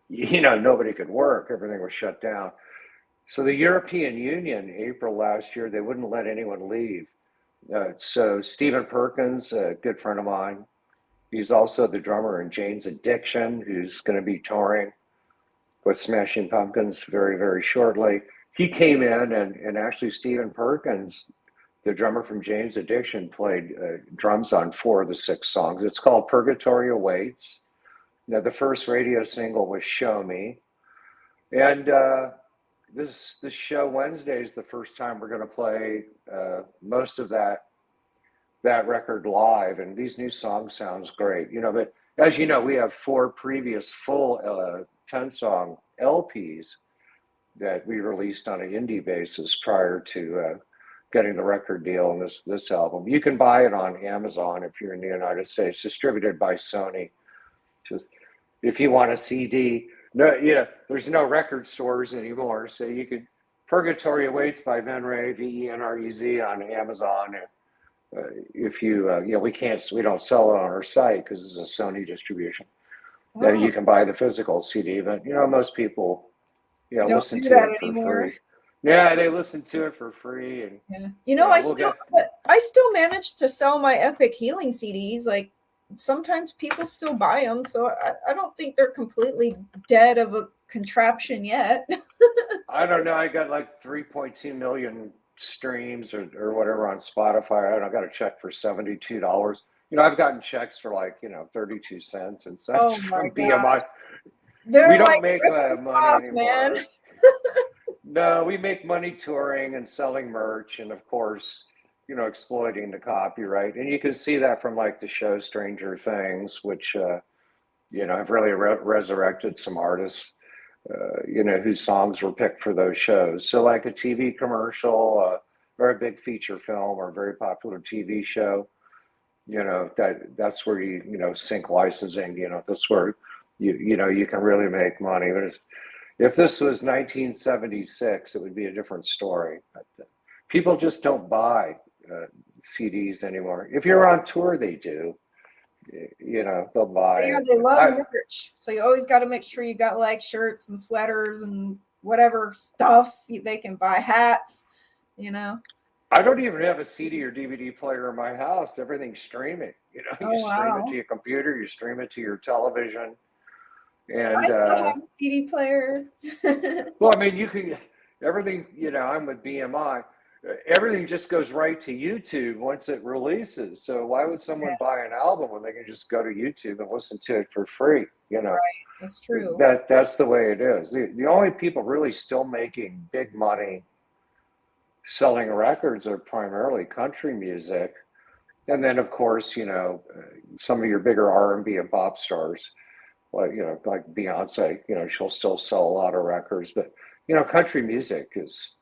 [SPEAKER 2] nobody could work. Everything was shut down. So the European Union, April last year, they wouldn't let anyone leave. So Stephen Perkins, a good friend of mine, he's also the drummer in Jane's Addiction, who's going to be touring with Smashing Pumpkins very, very shortly. He came in and actually Stephen Perkins, the drummer from Jane's Addiction, played drums on 4 of the 6 songs. It's called Purgatory Awaits. Now, the first radio single was Show Me. And this show Wednesday is the first time we're going to play most of that record live. And these new songs sounds great. But as you know, we have 4 previous full 10-song LPs that we released on an indie basis prior to getting the record deal on this album. You can buy it on Amazon if you're in the United States, distributed by Sony. Just if you want a CD, there's no record stores anymore, so you can. Purgatory Awaits by Venrez, Venrez on Amazon. If you, we don't sell it on our site because it's a Sony distribution. Then you can buy the physical CD, but most people.
[SPEAKER 1] Don't
[SPEAKER 2] listen
[SPEAKER 1] do
[SPEAKER 2] to
[SPEAKER 1] that
[SPEAKER 2] it for
[SPEAKER 1] anymore.
[SPEAKER 2] free. Yeah, they listen to it for free, and
[SPEAKER 1] I still managed to sell my Epic Healing CDs. Like sometimes people still buy them, so I don't think they're completely dead of a contraption yet.
[SPEAKER 2] I don't know. I got like 3.2 million streams or whatever on Spotify. I got a check for $72. I've gotten checks for like 32 cents and such from BMI. We don't make money anymore. Man. No, we make money touring and selling merch, and of course, exploiting the copyright. And you can see that from like the show Stranger Things, which, have really resurrected some artists, whose songs were picked for those shows. So like a TV commercial, a very big feature film or a very popular TV show, that's where sync licensing, that's where you can really make money. But if this was 1976, it would be a different story. But people just don't buy CDs anymore. If you're on tour, they do. They'll buy
[SPEAKER 1] Yeah,
[SPEAKER 2] it.
[SPEAKER 1] they love merch. So you always got to make sure you got like shirts and sweaters and whatever stuff they can buy, hats,
[SPEAKER 2] I don't even have a CD or DVD player in my house. Everything's streaming.
[SPEAKER 1] Oh,
[SPEAKER 2] You stream it
[SPEAKER 1] wow.
[SPEAKER 2] to your computer, you stream it to your television.
[SPEAKER 1] I
[SPEAKER 2] And
[SPEAKER 1] still have a CD player.
[SPEAKER 2] well, I mean, you can everything. I'm with BMI. Everything just goes right to YouTube once it releases. So why would someone buy an album when they can just go to YouTube and listen to it for free?
[SPEAKER 1] Right, that's true.
[SPEAKER 2] That's the way it is. The only people really still making big money selling records are primarily country music, and then of course some of your bigger R&B and pop stars, like Beyonce. She'll still sell a lot of records, but country music is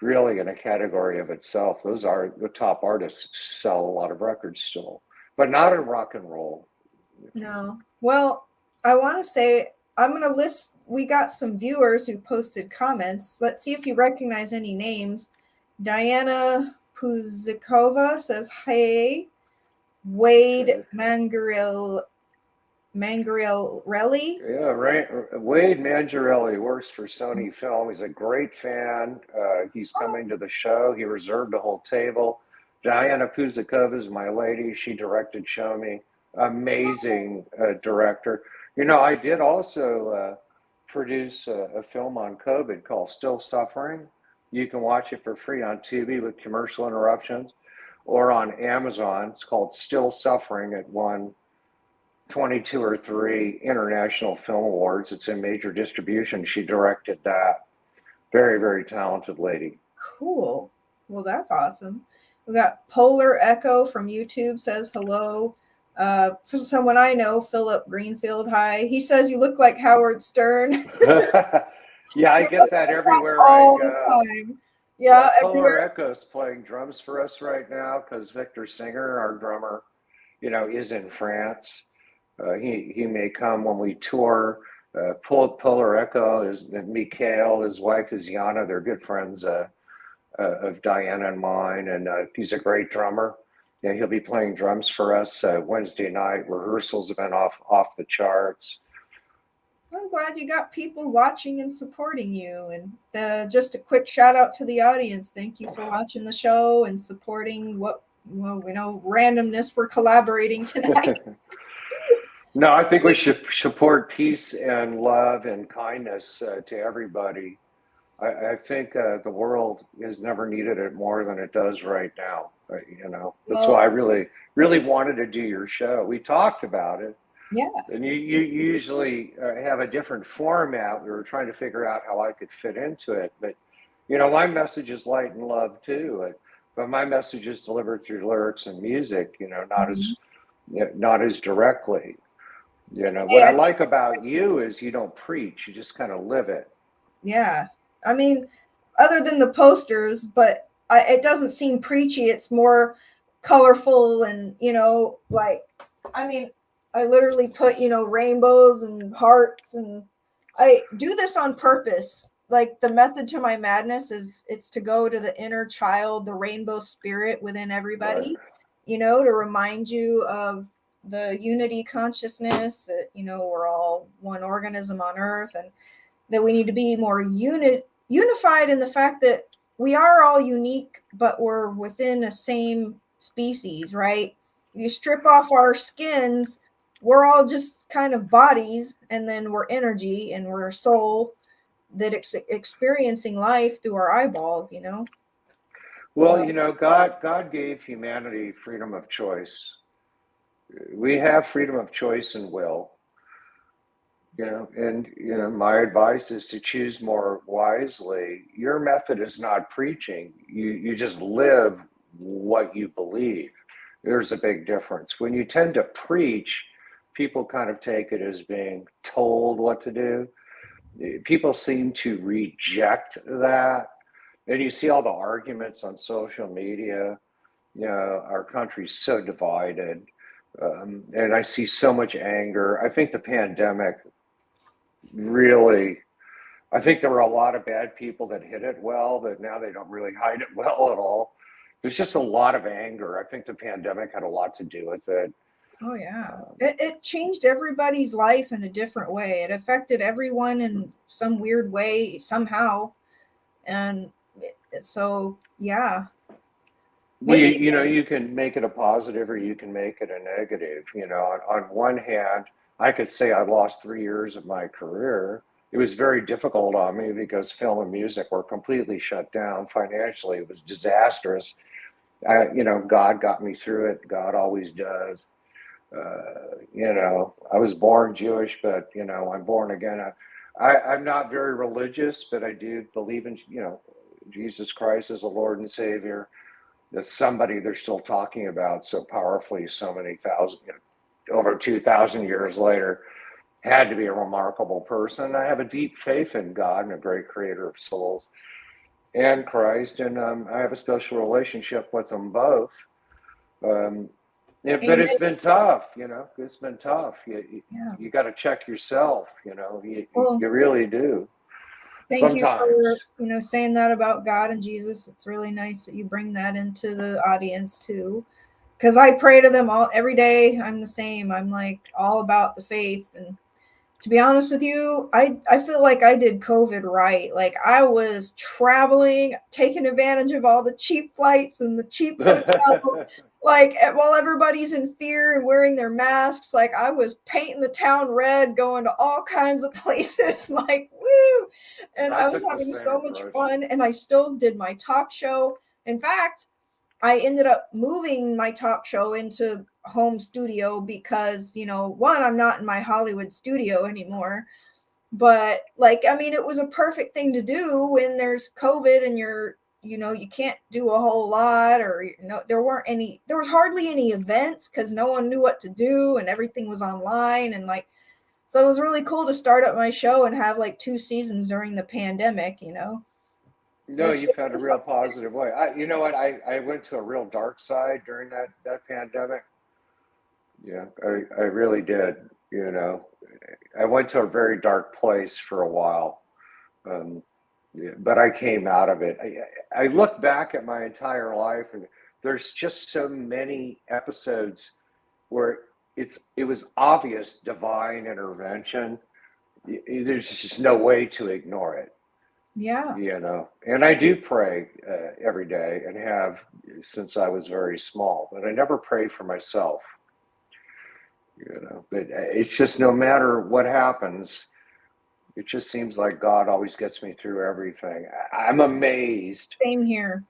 [SPEAKER 2] really in a category of itself. Those are the top artists sell a lot of records still, but not in rock and roll.
[SPEAKER 1] No. Well, I want to say I'm going to list. We got some viewers who posted comments. Let's see if you recognize any names. Diana Puzikova says, "Hey, Wade Mangarelli."
[SPEAKER 2] Yeah, right. Wade Mangarelli works for Sony Film. He's a great fan. He's coming to the show. He reserved a whole table. Diana Puzikova is my lady. She directed Show Me. Amazing director. I did also produce a film on COVID called Still Suffering. You can watch it for free on Tubi with commercial interruptions, or on Amazon. It's called Still Suffering. It won 22 or 3 international film awards. It's in major distribution. She directed that. Very, very talented lady.
[SPEAKER 1] Cool. Well, that's awesome. We got Polar Echo from YouTube says hello. For someone I know, Philip Greenfield, hi. He says you look like Howard Stern.
[SPEAKER 2] Yeah, I get that everywhere
[SPEAKER 1] all
[SPEAKER 2] I go.
[SPEAKER 1] The time. Yeah,
[SPEAKER 2] Polar Echo's playing drums for us right now because Victor Singer, our drummer, is in France. He may come when we tour. Polar Echo is Mikhail. His wife is Yana. They're good friends of Diana and mine, and he's a great drummer. Yeah, he'll be playing drums for us Wednesday night. Rehearsals have been off the charts.
[SPEAKER 1] I'm glad you got people watching and supporting you. And just a quick shout out to the audience. Thank you for watching the show and supporting randomness we're collaborating tonight.
[SPEAKER 2] No, I think we should support peace and love and kindness to everybody. I think the world has never needed it more than it does right now. That's why I really, really wanted to do your show. We talked about it.
[SPEAKER 1] Yeah.
[SPEAKER 2] And you usually have a different format. We were trying to figure out how I could fit into it. But, my message is light and love too. But my message is delivered through lyrics and music, not as directly. What I like about you is you don't preach. You just kind of live it.
[SPEAKER 1] Yeah. I mean, other than the posters, but it doesn't seem preachy. It's more colorful and, I literally put, rainbows and hearts, and I do this on purpose. Like the method to my madness it's to go to the inner child, the rainbow spirit within everybody, right. To remind you of the unity consciousness that, we're all one organism on earth, and that we need to be more unified in the fact that we are all unique, but we're within the same species, right? You strip off our skins, we're all just kind of bodies, and then we're energy and we're a soul that experiencing life through our eyeballs,
[SPEAKER 2] Well, God gave humanity freedom of choice. We have freedom of choice and will. And my advice is to choose more wisely. Your method is not preaching. You just live what you believe. There's a big difference. When you tend to preach, people kind of take it as being told what to do. People seem to reject that. And you see all the arguments on social media. Our country's so divided. And I see so much anger. I think the pandemic really, I think there were a lot of bad people that hid it well, but now they don't really hide it well at all. There's just a lot of anger. I think the pandemic had a lot to do with it.
[SPEAKER 1] Oh yeah, it changed everybody's life in a different way. It affected everyone in some weird way somehow, and so yeah,
[SPEAKER 2] Well,
[SPEAKER 1] maybe.
[SPEAKER 2] you can make it a positive or you can make it a negative. On one hand, I could say I lost 3 years of my career. It was very difficult on me because film and music were completely shut down financially. It was disastrous. God got me through it. God always does. I was born Jewish, but I'm born again. I'm not very religious, but I do believe in Jesus Christ as the Lord and Savior. That's somebody they're still talking about so powerfully, so many thousand, over 2,000 years later. Had to be a remarkable person. I have a deep faith in God and a great creator of souls and Christ, and I have a special relationship with them both. Um, but it's been tough, It's been tough.
[SPEAKER 1] Yeah.
[SPEAKER 2] You got to check yourself,
[SPEAKER 1] Well,
[SPEAKER 2] you really do.
[SPEAKER 1] thank you for
[SPEAKER 2] Sometimes.
[SPEAKER 1] saying that about God and Jesus. It's really nice that you bring that into the audience too, because I pray to them all every day. I'm the same. I'm like all about the faith, and to be honest with you, I feel like I did COVID right. Like I was traveling, taking advantage of all the cheap flights and the cheap hotels. Like while everybody's in fear and wearing their masks, like I was painting the town red, going to all kinds of places, like woo! And
[SPEAKER 2] I
[SPEAKER 1] I was
[SPEAKER 2] took the
[SPEAKER 1] having
[SPEAKER 2] same
[SPEAKER 1] so much
[SPEAKER 2] approach.
[SPEAKER 1] fun, and I still did my talk show. In fact, I ended up moving my talk show into home studio because, one, I'm not in my Hollywood studio anymore. But I mean, it was a perfect thing to do when there's COVID and you can't do a whole lot, or there was hardly any events because no one knew what to do and everything was online. And so it was really cool to start up my show and have like 2 seasons during the pandemic.
[SPEAKER 2] No, you've had a real positive way. You know what? I went to a real dark side during that pandemic. Yeah, I really did. I went to a very dark place for a while, um, yeah, but I came out of it. I look back at my entire life, and there's just so many episodes where it was obvious divine intervention. There's just no way to ignore it.
[SPEAKER 1] Yeah.
[SPEAKER 2] And I do pray every day and have since I was very small, but I never pray for myself. But it's just no matter what happens, it just seems like God always gets me through everything. I'm amazed.
[SPEAKER 1] Same here.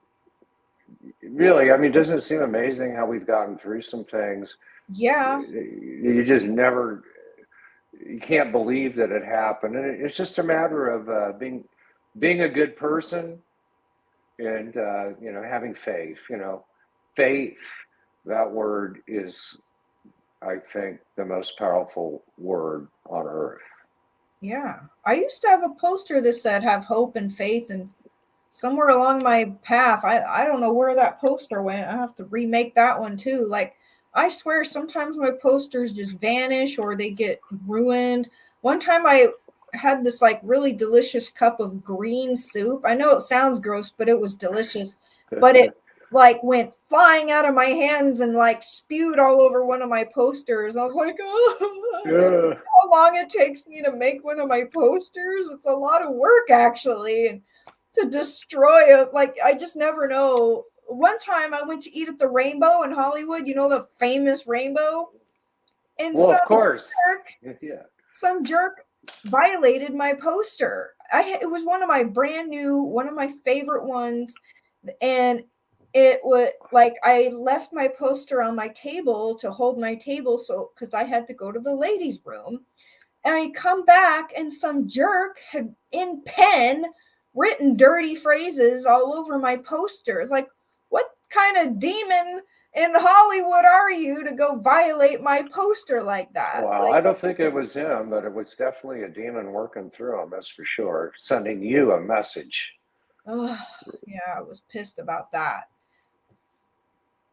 [SPEAKER 2] Really, I mean, doesn't it seem amazing how we've gotten through some things?
[SPEAKER 1] Yeah.
[SPEAKER 2] You just never, you can't believe that it happened. And it's just a matter of being a good person and, having faith. Faith, that word is, I think, the most powerful word on earth.
[SPEAKER 1] Yeah. I used to have a poster that said have hope and faith, and somewhere along my path, I don't know where that poster went. I have to remake that one too. Like I swear sometimes my posters just vanish or they get ruined. One time I had this like really delicious cup of green soup. I know it sounds gross, but it was delicious. But it like went flying out of my hands and like spewed all over one of my posters. I was like, oh,
[SPEAKER 2] Yeah.
[SPEAKER 1] how long it takes me to make one of my posters. It's a lot of work actually. And to destroy it, like I just never know. One time I went to eat at the Rainbow in Hollywood, the famous Rainbow, and
[SPEAKER 2] Well, of course. Yeah.
[SPEAKER 1] some jerk violated my poster. It was one of my brand new, one of my favorite ones, and it was like I left my poster on my table to hold my table, so because I had to go to the ladies' room, And I come back and some jerk had in pen written dirty phrases all over my posters. Like, what kind of demon in Hollywood are you to go violate my poster like that?
[SPEAKER 2] Well,
[SPEAKER 1] Like,
[SPEAKER 2] I don't think it was him, but it was definitely a demon working through him, that's for sure, sending you a message.
[SPEAKER 1] oh, yeah, I was pissed about that.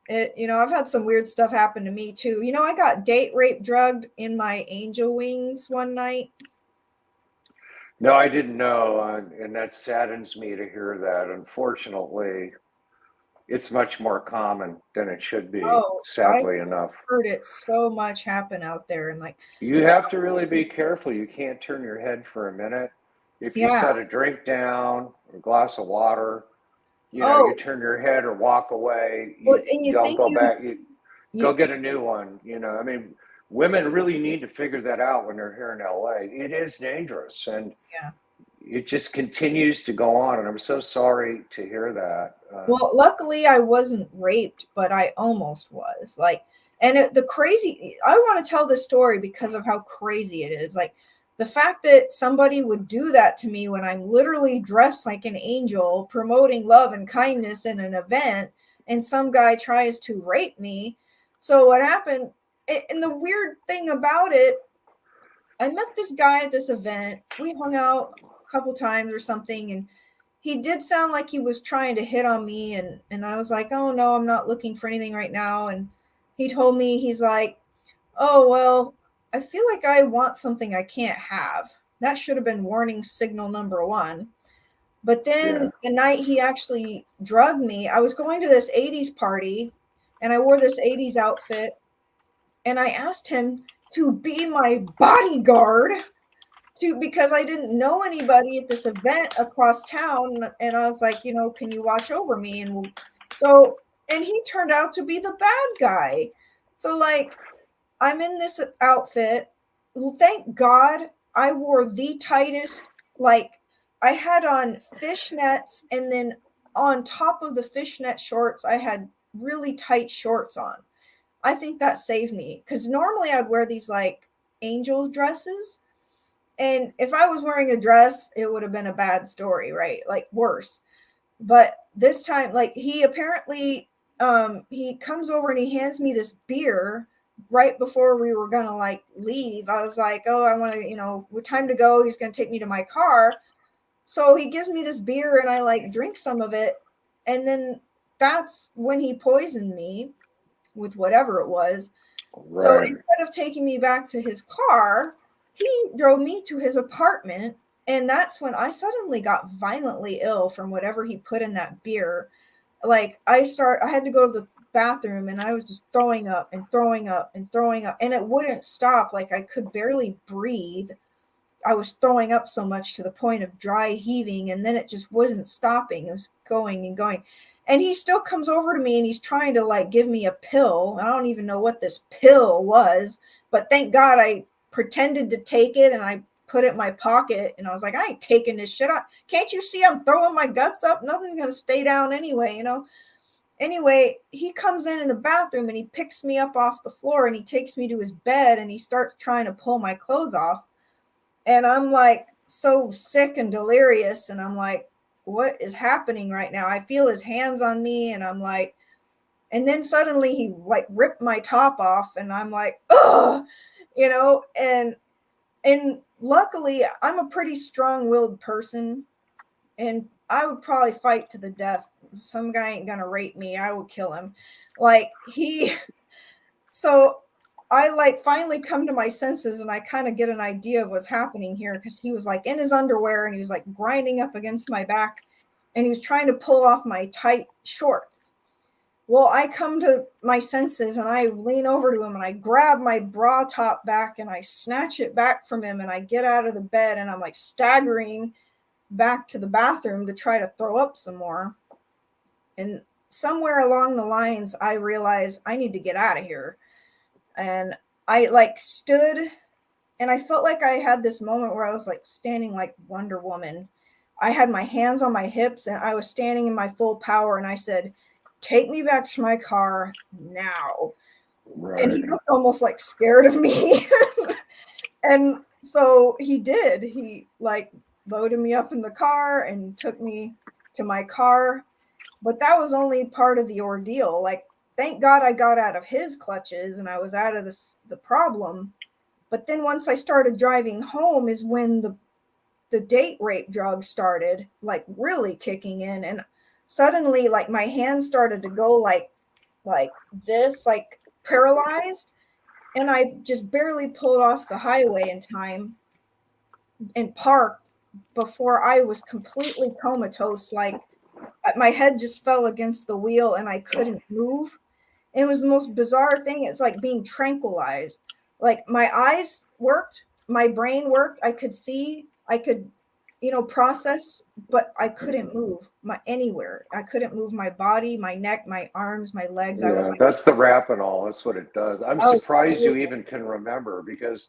[SPEAKER 1] I've had some weird stuff happen to me too. I got date rape drugged in my angel wings one night.
[SPEAKER 2] No, I didn't know, and that saddens me to hear that. Unfortunately, it's much more common than it should be,
[SPEAKER 1] Oh, I
[SPEAKER 2] sadly enough.
[SPEAKER 1] heard it so much happen out there, and like,
[SPEAKER 2] You have to really be careful. You can't turn your head for a minute. If you
[SPEAKER 1] yeah.
[SPEAKER 2] set a drink down, a glass of water, you
[SPEAKER 1] Oh,
[SPEAKER 2] turn your head or walk away.
[SPEAKER 1] well,
[SPEAKER 2] You
[SPEAKER 1] and you
[SPEAKER 2] don't
[SPEAKER 1] think
[SPEAKER 2] go back. Go
[SPEAKER 1] you
[SPEAKER 2] get a new one. I mean, women really need to figure that out when they're here in LA. It is dangerous, and
[SPEAKER 1] yeah.
[SPEAKER 2] it just continues to go on. And I'm so sorry to hear that.
[SPEAKER 1] Well, luckily I wasn't raped, but I almost was. Like, and I want to tell this story because of how crazy it is. Like, the fact that somebody would do that to me when I'm literally dressed like an angel, promoting love and kindness in an event, and some guy tries to rape me. So what happened? And the weird thing about it, I met this guy at this event. We hung out a couple times or something, and he did sound like he was trying to hit on me, and I was like, oh no, I'm not looking for anything right now. And he told me, he's like, oh well, I feel like I want something I can't have. That should have been warning signal number one. But
[SPEAKER 2] Yeah.
[SPEAKER 1] then the night he actually drugged me, I was going to this 80s party, and I wore this 80s outfit, and I asked him to be my bodyguard because I didn't know anybody at this event across town, and I was like, can you watch over me? And he turned out to be the bad guy. So like, I'm in this outfit. Thank God I wore the tightest, like, I had on fishnets, and then on top of the fishnet shorts, I had really tight shorts on. I think that saved me, because normally I'd wear these like angel dresses. And if I was wearing a dress, it would have been a bad story, right? Like, worse. But this time, like, he apparently he comes over and he hands me this beer right before we were gonna like leave. I was like, oh, I want to, we're time to go. He's gonna take me to my car. So he gives me this beer and I like drink some of it. And then that's when he poisoned me with whatever it was. So
[SPEAKER 2] Right.
[SPEAKER 1] instead of taking me back to his car, he drove me to his apartment. And that's when I suddenly got violently ill from whatever he put in that beer. Like, I had to go to the bathroom, and I was just throwing up and throwing up and throwing up, and it wouldn't stop. Like, I could barely breathe. I was throwing up so much to the point of dry heaving, and then it just wasn't stopping. It was going and going. And he still comes over to me and he's trying to like give me a pill. I don't even know what this pill was, but thank God I pretended to take it, and I put it in my pocket, and I was like, I ain't taking this shit out. Can't you see I'm throwing my guts up? Nothing's gonna stay down anyway, Anyway, he comes in the bathroom and he picks me up off the floor and he takes me to his bed and he starts trying to pull my clothes off. And I'm like so sick and delirious, and I'm like, what is happening right now? I feel his hands on me, and I'm like, and then suddenly he like ripped my top off, and I'm like, oh, and luckily I'm a pretty strong-willed person, and I would probably fight to the death. Some guy ain't gonna rape me. I will kill him. So I like finally come to my senses, and I kind of get an idea of what's happening here, because he was like in his underwear and he was like grinding up against my back, and he was trying to pull off my tight shorts. Well, I come to my senses and I lean over to him and I grab my bra top back and I snatch it back from him, and I get out of the bed and I'm like staggering back to the bathroom to try to throw up some more. And somewhere along the lines, I realized I need to get out of here. And I like stood, and I felt like I had this moment where I was like standing like Wonder Woman. I had my hands on my hips and I was standing in my full power, and I said, take me back to my car now.
[SPEAKER 2] Right.
[SPEAKER 1] And he looked almost like scared of me. And So he did. He like loaded me up in the car and took me to my car. But that was only part of the ordeal. Like, thank God I got out of his clutches and I was out of the problem. But then once I started driving home is when the date rape drug started like really kicking in, and suddenly like my hands started to go like this, like paralyzed, and I just barely pulled off the highway in time and parked before I was completely comatose. Like my head just fell against the wheel and I couldn't move. It was the most bizarre thing. It's like being tranquilized. Like my eyes worked, my brain worked. I could see, I could, process, but I couldn't move my anywhere. I couldn't move my body, my neck, my arms, my legs.
[SPEAKER 2] Yeah, that's the Rapinol. That's what it does. I'm
[SPEAKER 1] I was
[SPEAKER 2] surprised you
[SPEAKER 1] totally,
[SPEAKER 2] even can remember, because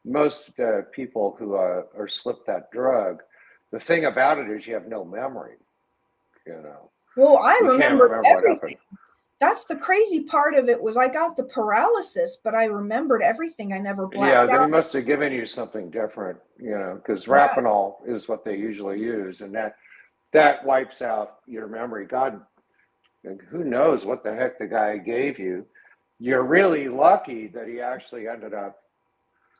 [SPEAKER 2] most people who are slipped that drug, the thing about it is you have no memory. You know,
[SPEAKER 1] well, I
[SPEAKER 2] you can't
[SPEAKER 1] remembered
[SPEAKER 2] remember what happened.
[SPEAKER 1] everything. That's the crazy part of it, was I got the paralysis, but I remembered everything. I never
[SPEAKER 2] Yeah,
[SPEAKER 1] blacked
[SPEAKER 2] then he
[SPEAKER 1] out.
[SPEAKER 2] must have given you something different. Because
[SPEAKER 1] Yeah,
[SPEAKER 2] Rapinol is what they usually use, and that wipes out your memory. God, who knows what the heck the guy gave you? You're really lucky that he actually ended up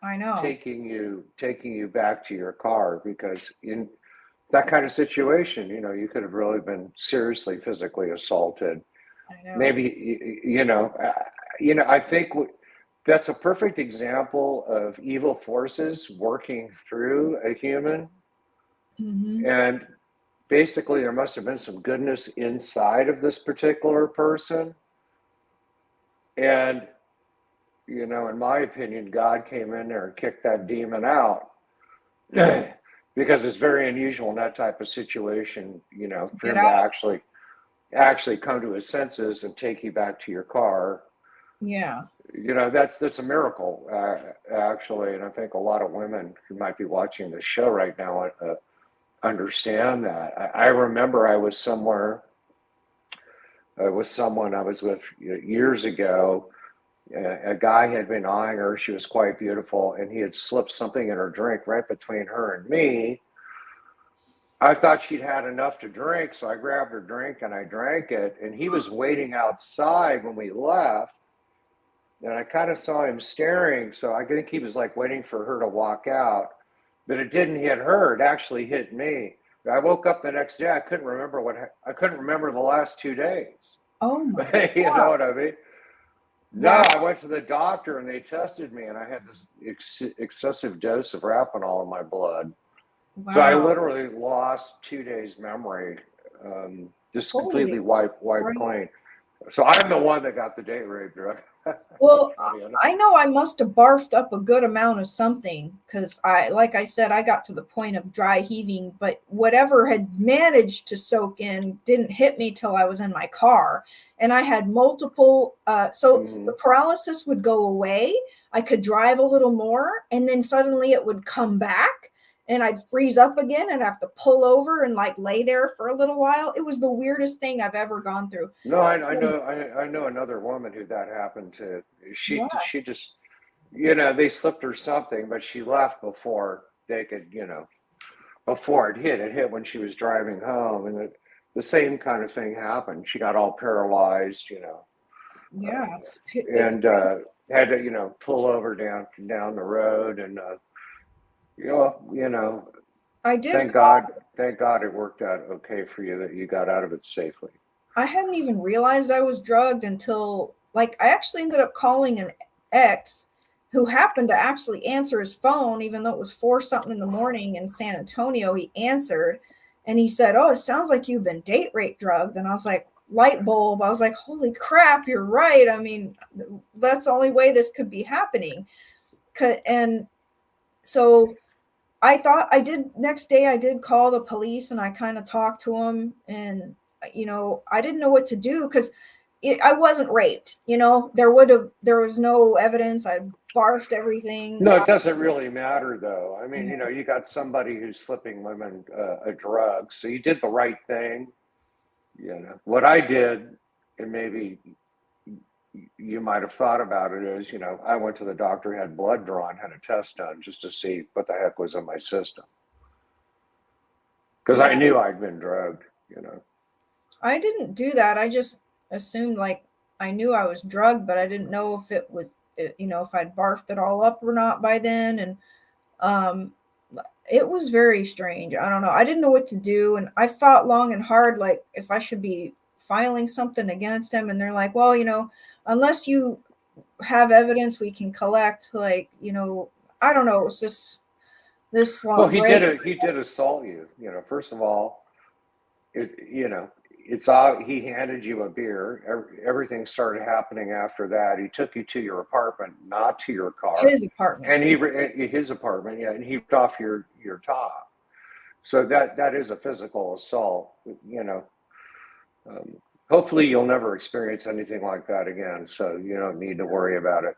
[SPEAKER 1] I know.
[SPEAKER 2] taking you back to your car, because in that kind of situation, you could have really been seriously physically assaulted.
[SPEAKER 1] I know.
[SPEAKER 2] Maybe I think that's a perfect example of evil forces working through a human.
[SPEAKER 1] Hmm.
[SPEAKER 2] And basically, there must have been some goodness inside of this particular person. And in my opinion, God came in there and kicked that demon out. Because it's very unusual in that type of situation, for
[SPEAKER 1] Get
[SPEAKER 2] him to
[SPEAKER 1] out.
[SPEAKER 2] actually come to his senses and take you back to your car.
[SPEAKER 1] Yeah.
[SPEAKER 2] That's a miracle, actually. And I think a lot of women who might be watching this show right now understand that. I remember I was somewhere with someone I was with years ago. A guy had been eyeing her. She was quite beautiful, and he had slipped something in her drink right between her and me. I thought she'd had enough to drink, so I grabbed her drink and I drank it. And he was waiting outside when we left, and I kind of saw him staring. So I think he was like waiting for her to walk out, but it didn't hit her. It actually hit me. I woke up the next day. I couldn't remember the last 2 days.
[SPEAKER 1] Oh my
[SPEAKER 2] You know
[SPEAKER 1] God.
[SPEAKER 2] what I mean? No,
[SPEAKER 1] That,
[SPEAKER 2] I went to the doctor and they tested me, and I had this excessive dose of Rapinol in my blood. So I
[SPEAKER 1] wow.
[SPEAKER 2] literally lost 2 days memory, just completely
[SPEAKER 1] Holy
[SPEAKER 2] wiped
[SPEAKER 1] crap.
[SPEAKER 2] clean. So I'm the one that got the date rape drug.
[SPEAKER 1] Well,
[SPEAKER 2] Funny,
[SPEAKER 1] I know I must have barfed up a good amount of something, because like I said, I got to the point of dry heaving, but whatever had managed to soak in didn't hit me till I was in my car. And I had multiple, so the
[SPEAKER 2] mm-hmm.
[SPEAKER 1] paralysis would go away. I could drive a little more, and then suddenly it would come back. And I'd freeze up again and have to pull over and like lay there for a little while. It was the weirdest thing I've ever gone through.
[SPEAKER 2] No, I know another woman who that happened to.
[SPEAKER 1] Yeah.
[SPEAKER 2] She just they slipped her something, but she left before they could before it hit. It hit when she was driving home, and the same kind of thing happened. She got all paralyzed,
[SPEAKER 1] Yeah, it's
[SPEAKER 2] and had to pull over down the road, and you know
[SPEAKER 1] I did
[SPEAKER 2] thank
[SPEAKER 1] call.
[SPEAKER 2] God it worked out okay for you, that you got out of it safely.
[SPEAKER 1] I hadn't even realized I was drugged until like I actually ended up calling an ex who happened to actually answer his phone, even though it was 4 something in the morning in San Antonio. He answered and he said, "Oh, it sounds like you've been date rape drugged." And I was like, light bulb. I was like, holy crap, you're right. I mean, that's the only way this could be happening. And so I thought I did next day I did call the police and I kind of talked to them, and I didn't know what to do because I wasn't raped. There was no evidence. I barfed everything.
[SPEAKER 2] No, it doesn't really matter, though. I mean,
[SPEAKER 1] Yeah.
[SPEAKER 2] you got somebody who's slipping women a drug, so you did the right thing. What I did, and maybe you might have thought about it is, I went to the doctor, had blood drawn, had a test done just to see what the heck was in my system. Because I
[SPEAKER 1] Yeah.
[SPEAKER 2] knew I'd been drugged.
[SPEAKER 1] I didn't do that. I just assumed like I knew I was drugged, but I didn't know if it was, if I'd barfed it all up or not by then. And um, it was very strange. I don't know. I didn't know what to do. And I thought long and hard, like if I should be filing something against him. And they're like, well, unless you have evidence we can collect, like, I don't know. It's just this
[SPEAKER 2] Well,
[SPEAKER 1] long
[SPEAKER 2] he
[SPEAKER 1] break.
[SPEAKER 2] did assault you. First of all, it's odd. He handed you a beer. Everything started happening after that. He took you to your apartment, not to your car,
[SPEAKER 1] His apartment.
[SPEAKER 2] and his apartment, yeah, and he ripped off your top. So that is a physical assault. Um, Hopefully, you'll never experience anything like that again. So you don't need to worry about it.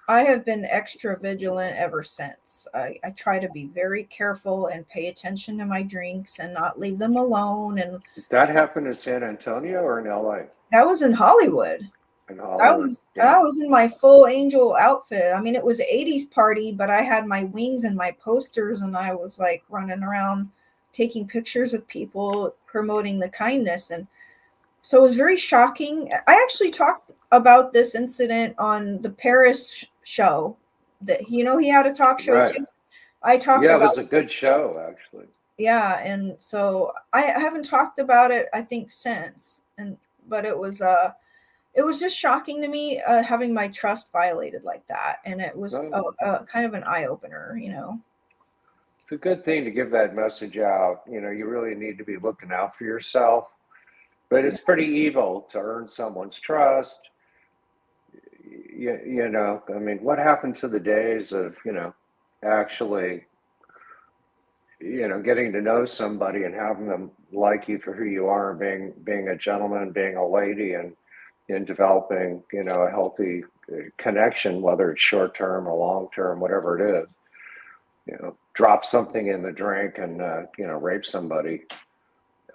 [SPEAKER 1] I have been extra vigilant ever since. I try to be very careful and pay attention to my drinks and not leave them alone. And
[SPEAKER 2] That happened in San Antonio or in LA?
[SPEAKER 1] that was in Hollywood.
[SPEAKER 2] In
[SPEAKER 1] I
[SPEAKER 2] Hollywood.
[SPEAKER 1] was
[SPEAKER 2] Yeah.
[SPEAKER 1] I was in my full angel outfit. I mean, it was an 80s party, but I had my wings and my posters, and I was like running around taking pictures with people, promoting the kindness. And so it was very shocking. I actually talked about this incident on the Paris show. That he had a talk show
[SPEAKER 2] Right.
[SPEAKER 1] too. I talked
[SPEAKER 2] Yeah, it
[SPEAKER 1] about
[SPEAKER 2] was a good show, actually.
[SPEAKER 1] yeah, and so I haven't talked about it I think since. But it was just shocking to me having my trust violated like that, and it was a kind of an eye opener.
[SPEAKER 2] It's a good thing to give that message out. You really need to be looking out for yourself. But it's pretty evil to earn someone's trust. I mean, what happened to the days of, actually, getting to know somebody and having them like you for who you are, and being a gentleman, being a lady, and developing, a healthy connection, whether it's short term or long term, whatever it is. Drop something in the drink and rape somebody.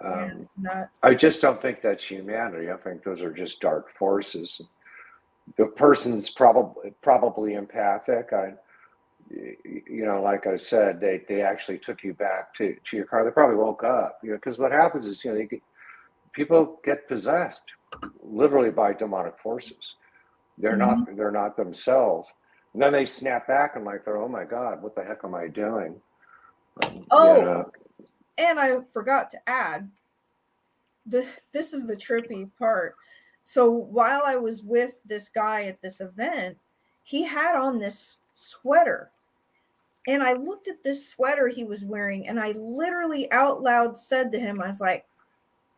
[SPEAKER 1] Yeah, it's nuts.
[SPEAKER 2] I just don't think that's humanity. I think those are just dark forces. The person's probably empathic. Like I said, they actually took you back to your car. They probably woke up, because what happens is, people get possessed literally by demonic forces. They're not themselves. And then they snap back and like they're, oh my God, what the heck am I doing?
[SPEAKER 1] And I forgot to add, this is the trippy part. So while I was with this guy at this event, he had on this sweater. And I looked at this sweater he was wearing, and I literally out loud said to him, I was like,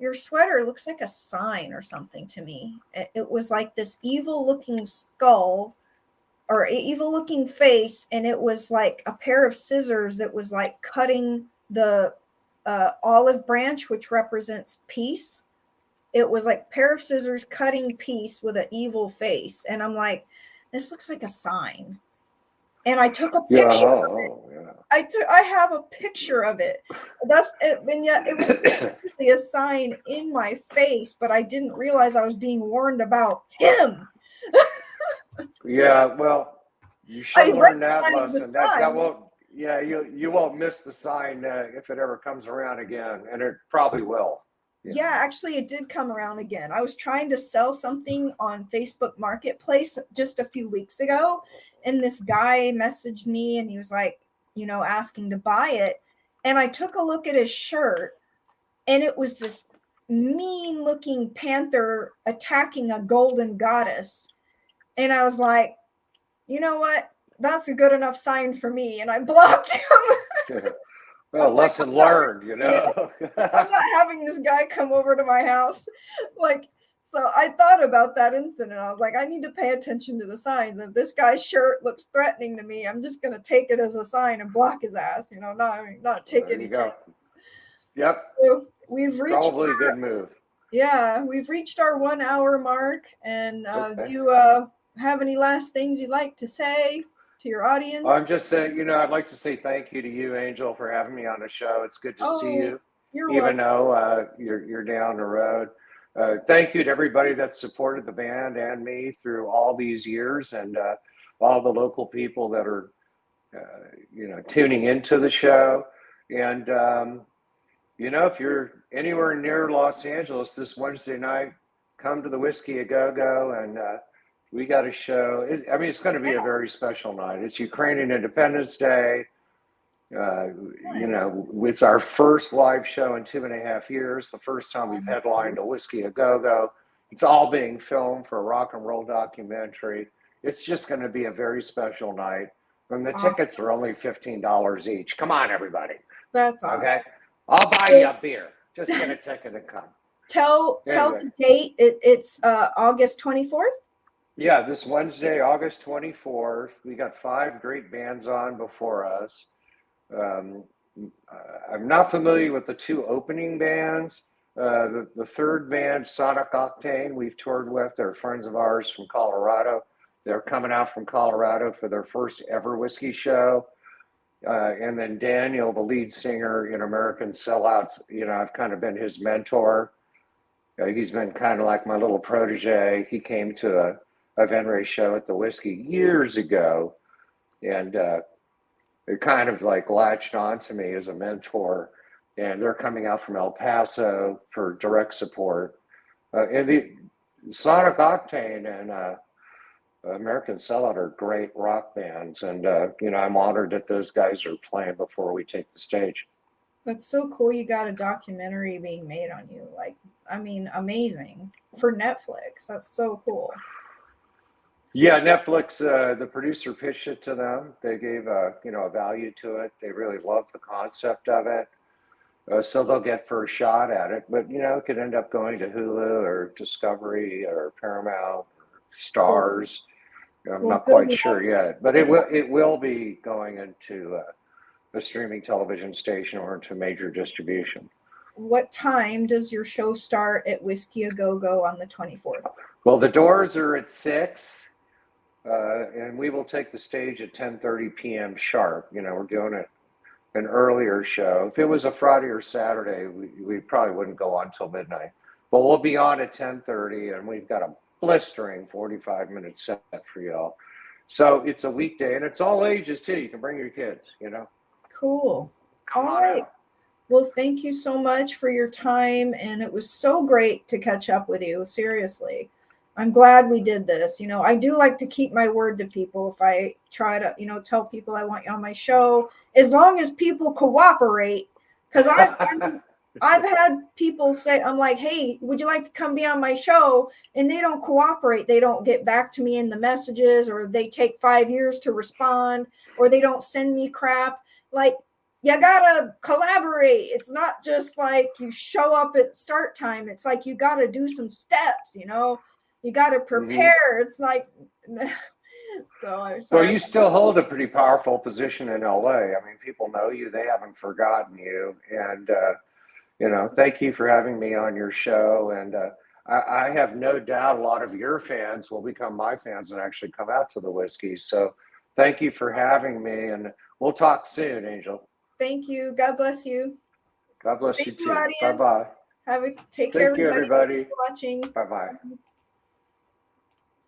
[SPEAKER 1] your sweater looks like a sign or something to me. It was like this evil looking skull or evil looking face, and it was like a pair of scissors that was like cutting the olive branch, which represents peace. It was like a pair of scissors cutting peace with an evil face. And I'm like, this looks like a sign. And I took a picture of it. I have a picture of it. That's it. And yet it was actually a sign in my face, but I didn't realize I was being warned about him.
[SPEAKER 2] Yeah, well, you should learn that lesson. That won't. Yeah, you won't miss the sign if it ever comes around again, and it probably will.
[SPEAKER 1] Yeah, actually, it did come around again. I was trying to sell something on Facebook Marketplace just a few weeks ago, and this guy messaged me, and he was like, asking to buy it. And I took a look at his shirt, and it was this mean-looking panther attacking a golden goddess. And I was like, you know what? That's a good enough sign for me. And I blocked him.
[SPEAKER 2] Well, lesson learned,
[SPEAKER 1] I'm not having this guy come over to my house. So I thought about that incident. I was like, I need to pay attention to the signs. If this guy's shirt looks threatening to me, I'm just going to take it as a sign and block his ass, not take any chances.
[SPEAKER 2] Yep.
[SPEAKER 1] So we've reached
[SPEAKER 2] probably a good move.
[SPEAKER 1] Yeah, we've reached our 1 hour mark. And do you have any last things you'd like to say to your audience?
[SPEAKER 2] I'm just saying, I'd like to say thank you to you, Angel, for having me on the show. It's good to see you,
[SPEAKER 1] you're
[SPEAKER 2] even
[SPEAKER 1] welcome.
[SPEAKER 2] though you're down the road. Thank you to everybody that supported the band and me through all these years, and all the local people that are, tuning into the show. And, if you're anywhere near Los Angeles this Wednesday night, come to the Whiskey A Go Go, and we got a show. It's going to be a very special night. It's Ukrainian Independence Day. It's our first live show in 2.5 years. The first time we've headlined a Whiskey A Go Go. It's all being filmed for a rock and roll documentary. It's just going to be a very special night. And the tickets are only $15 each. Come on, everybody.
[SPEAKER 1] That's awesome.
[SPEAKER 2] Okay, I'll buy you a beer. Just get a ticket and come.
[SPEAKER 1] Tell the date. It's August 24th.
[SPEAKER 2] Yeah, this Wednesday, August 24th. We got 5 great bands on before us. I'm not familiar with the 2 opening bands. The third band, Sonic Octane, we've toured with. They're friends of ours from Colorado. They're coming out from Colorado for their first ever whiskey show. And then Daniel, the lead singer in American Sellouts, I've kind of been his mentor. He's been kind of like my little protege. He came to a Venrez show at the Whiskey years ago, and it kind of like latched on to me as a mentor. And they're coming out from El Paso for direct support. And the Sonic Octane and American Sellout are great rock bands, and I'm honored that those guys are playing before we take the stage.
[SPEAKER 1] That's so cool. You got a documentary being made on you. Amazing for Netflix. That's so cool.
[SPEAKER 2] Yeah, Netflix. The producer pitched it to them. They gave a value to it. They really loved the concept of it. So they'll get first shot at it, but it could end up going to Hulu or Discovery or Paramount, or Stars. I'm not quite sure yet, but it will be going into a streaming television station or into major distribution.
[SPEAKER 1] What time does your show start at Whiskey A Go Go on the 24th?
[SPEAKER 2] Well, the doors are at 6, and we will take the stage at 10:30 p.m. sharp. We're doing an earlier show. If it was a Friday or Saturday, we probably wouldn't go on till midnight. But we'll be on at 10:30, and we've got a blistering 45-minute set for y'all. So it's a weekday, and it's all ages too. You can bring your kids,
[SPEAKER 1] Cool.
[SPEAKER 2] Come
[SPEAKER 1] all
[SPEAKER 2] on
[SPEAKER 1] right.
[SPEAKER 2] out.
[SPEAKER 1] Well, thank you so much for your time, and it was so great to catch up with you. Seriously, I'm glad we did this. I do like to keep my word to people. If I try to, tell people I want you on my show, as long as people cooperate, because I've had people say, I'm like, hey, would you like to come be on my show? And they don't cooperate. They don't get back to me in the messages, or they take 5 years to respond, or they don't send me crap. Like, you gotta collaborate. It's not just like you show up at start time. It's like you gotta do some steps, you gotta prepare. Mm-hmm. It's like,
[SPEAKER 2] so you still hold a pretty powerful position in LA. People know you, they haven't forgotten you. And, thank you for having me on your show. And I have no doubt a lot of your fans will become my fans and actually come out to the Whiskey. So thank you for having me, and we'll talk soon, Angel.
[SPEAKER 1] Thank you. God bless you.
[SPEAKER 2] God bless you too. Bye-bye.
[SPEAKER 1] Take care,
[SPEAKER 2] everybody.
[SPEAKER 1] Thank you, everybody.
[SPEAKER 2] Watching.
[SPEAKER 1] Bye-bye.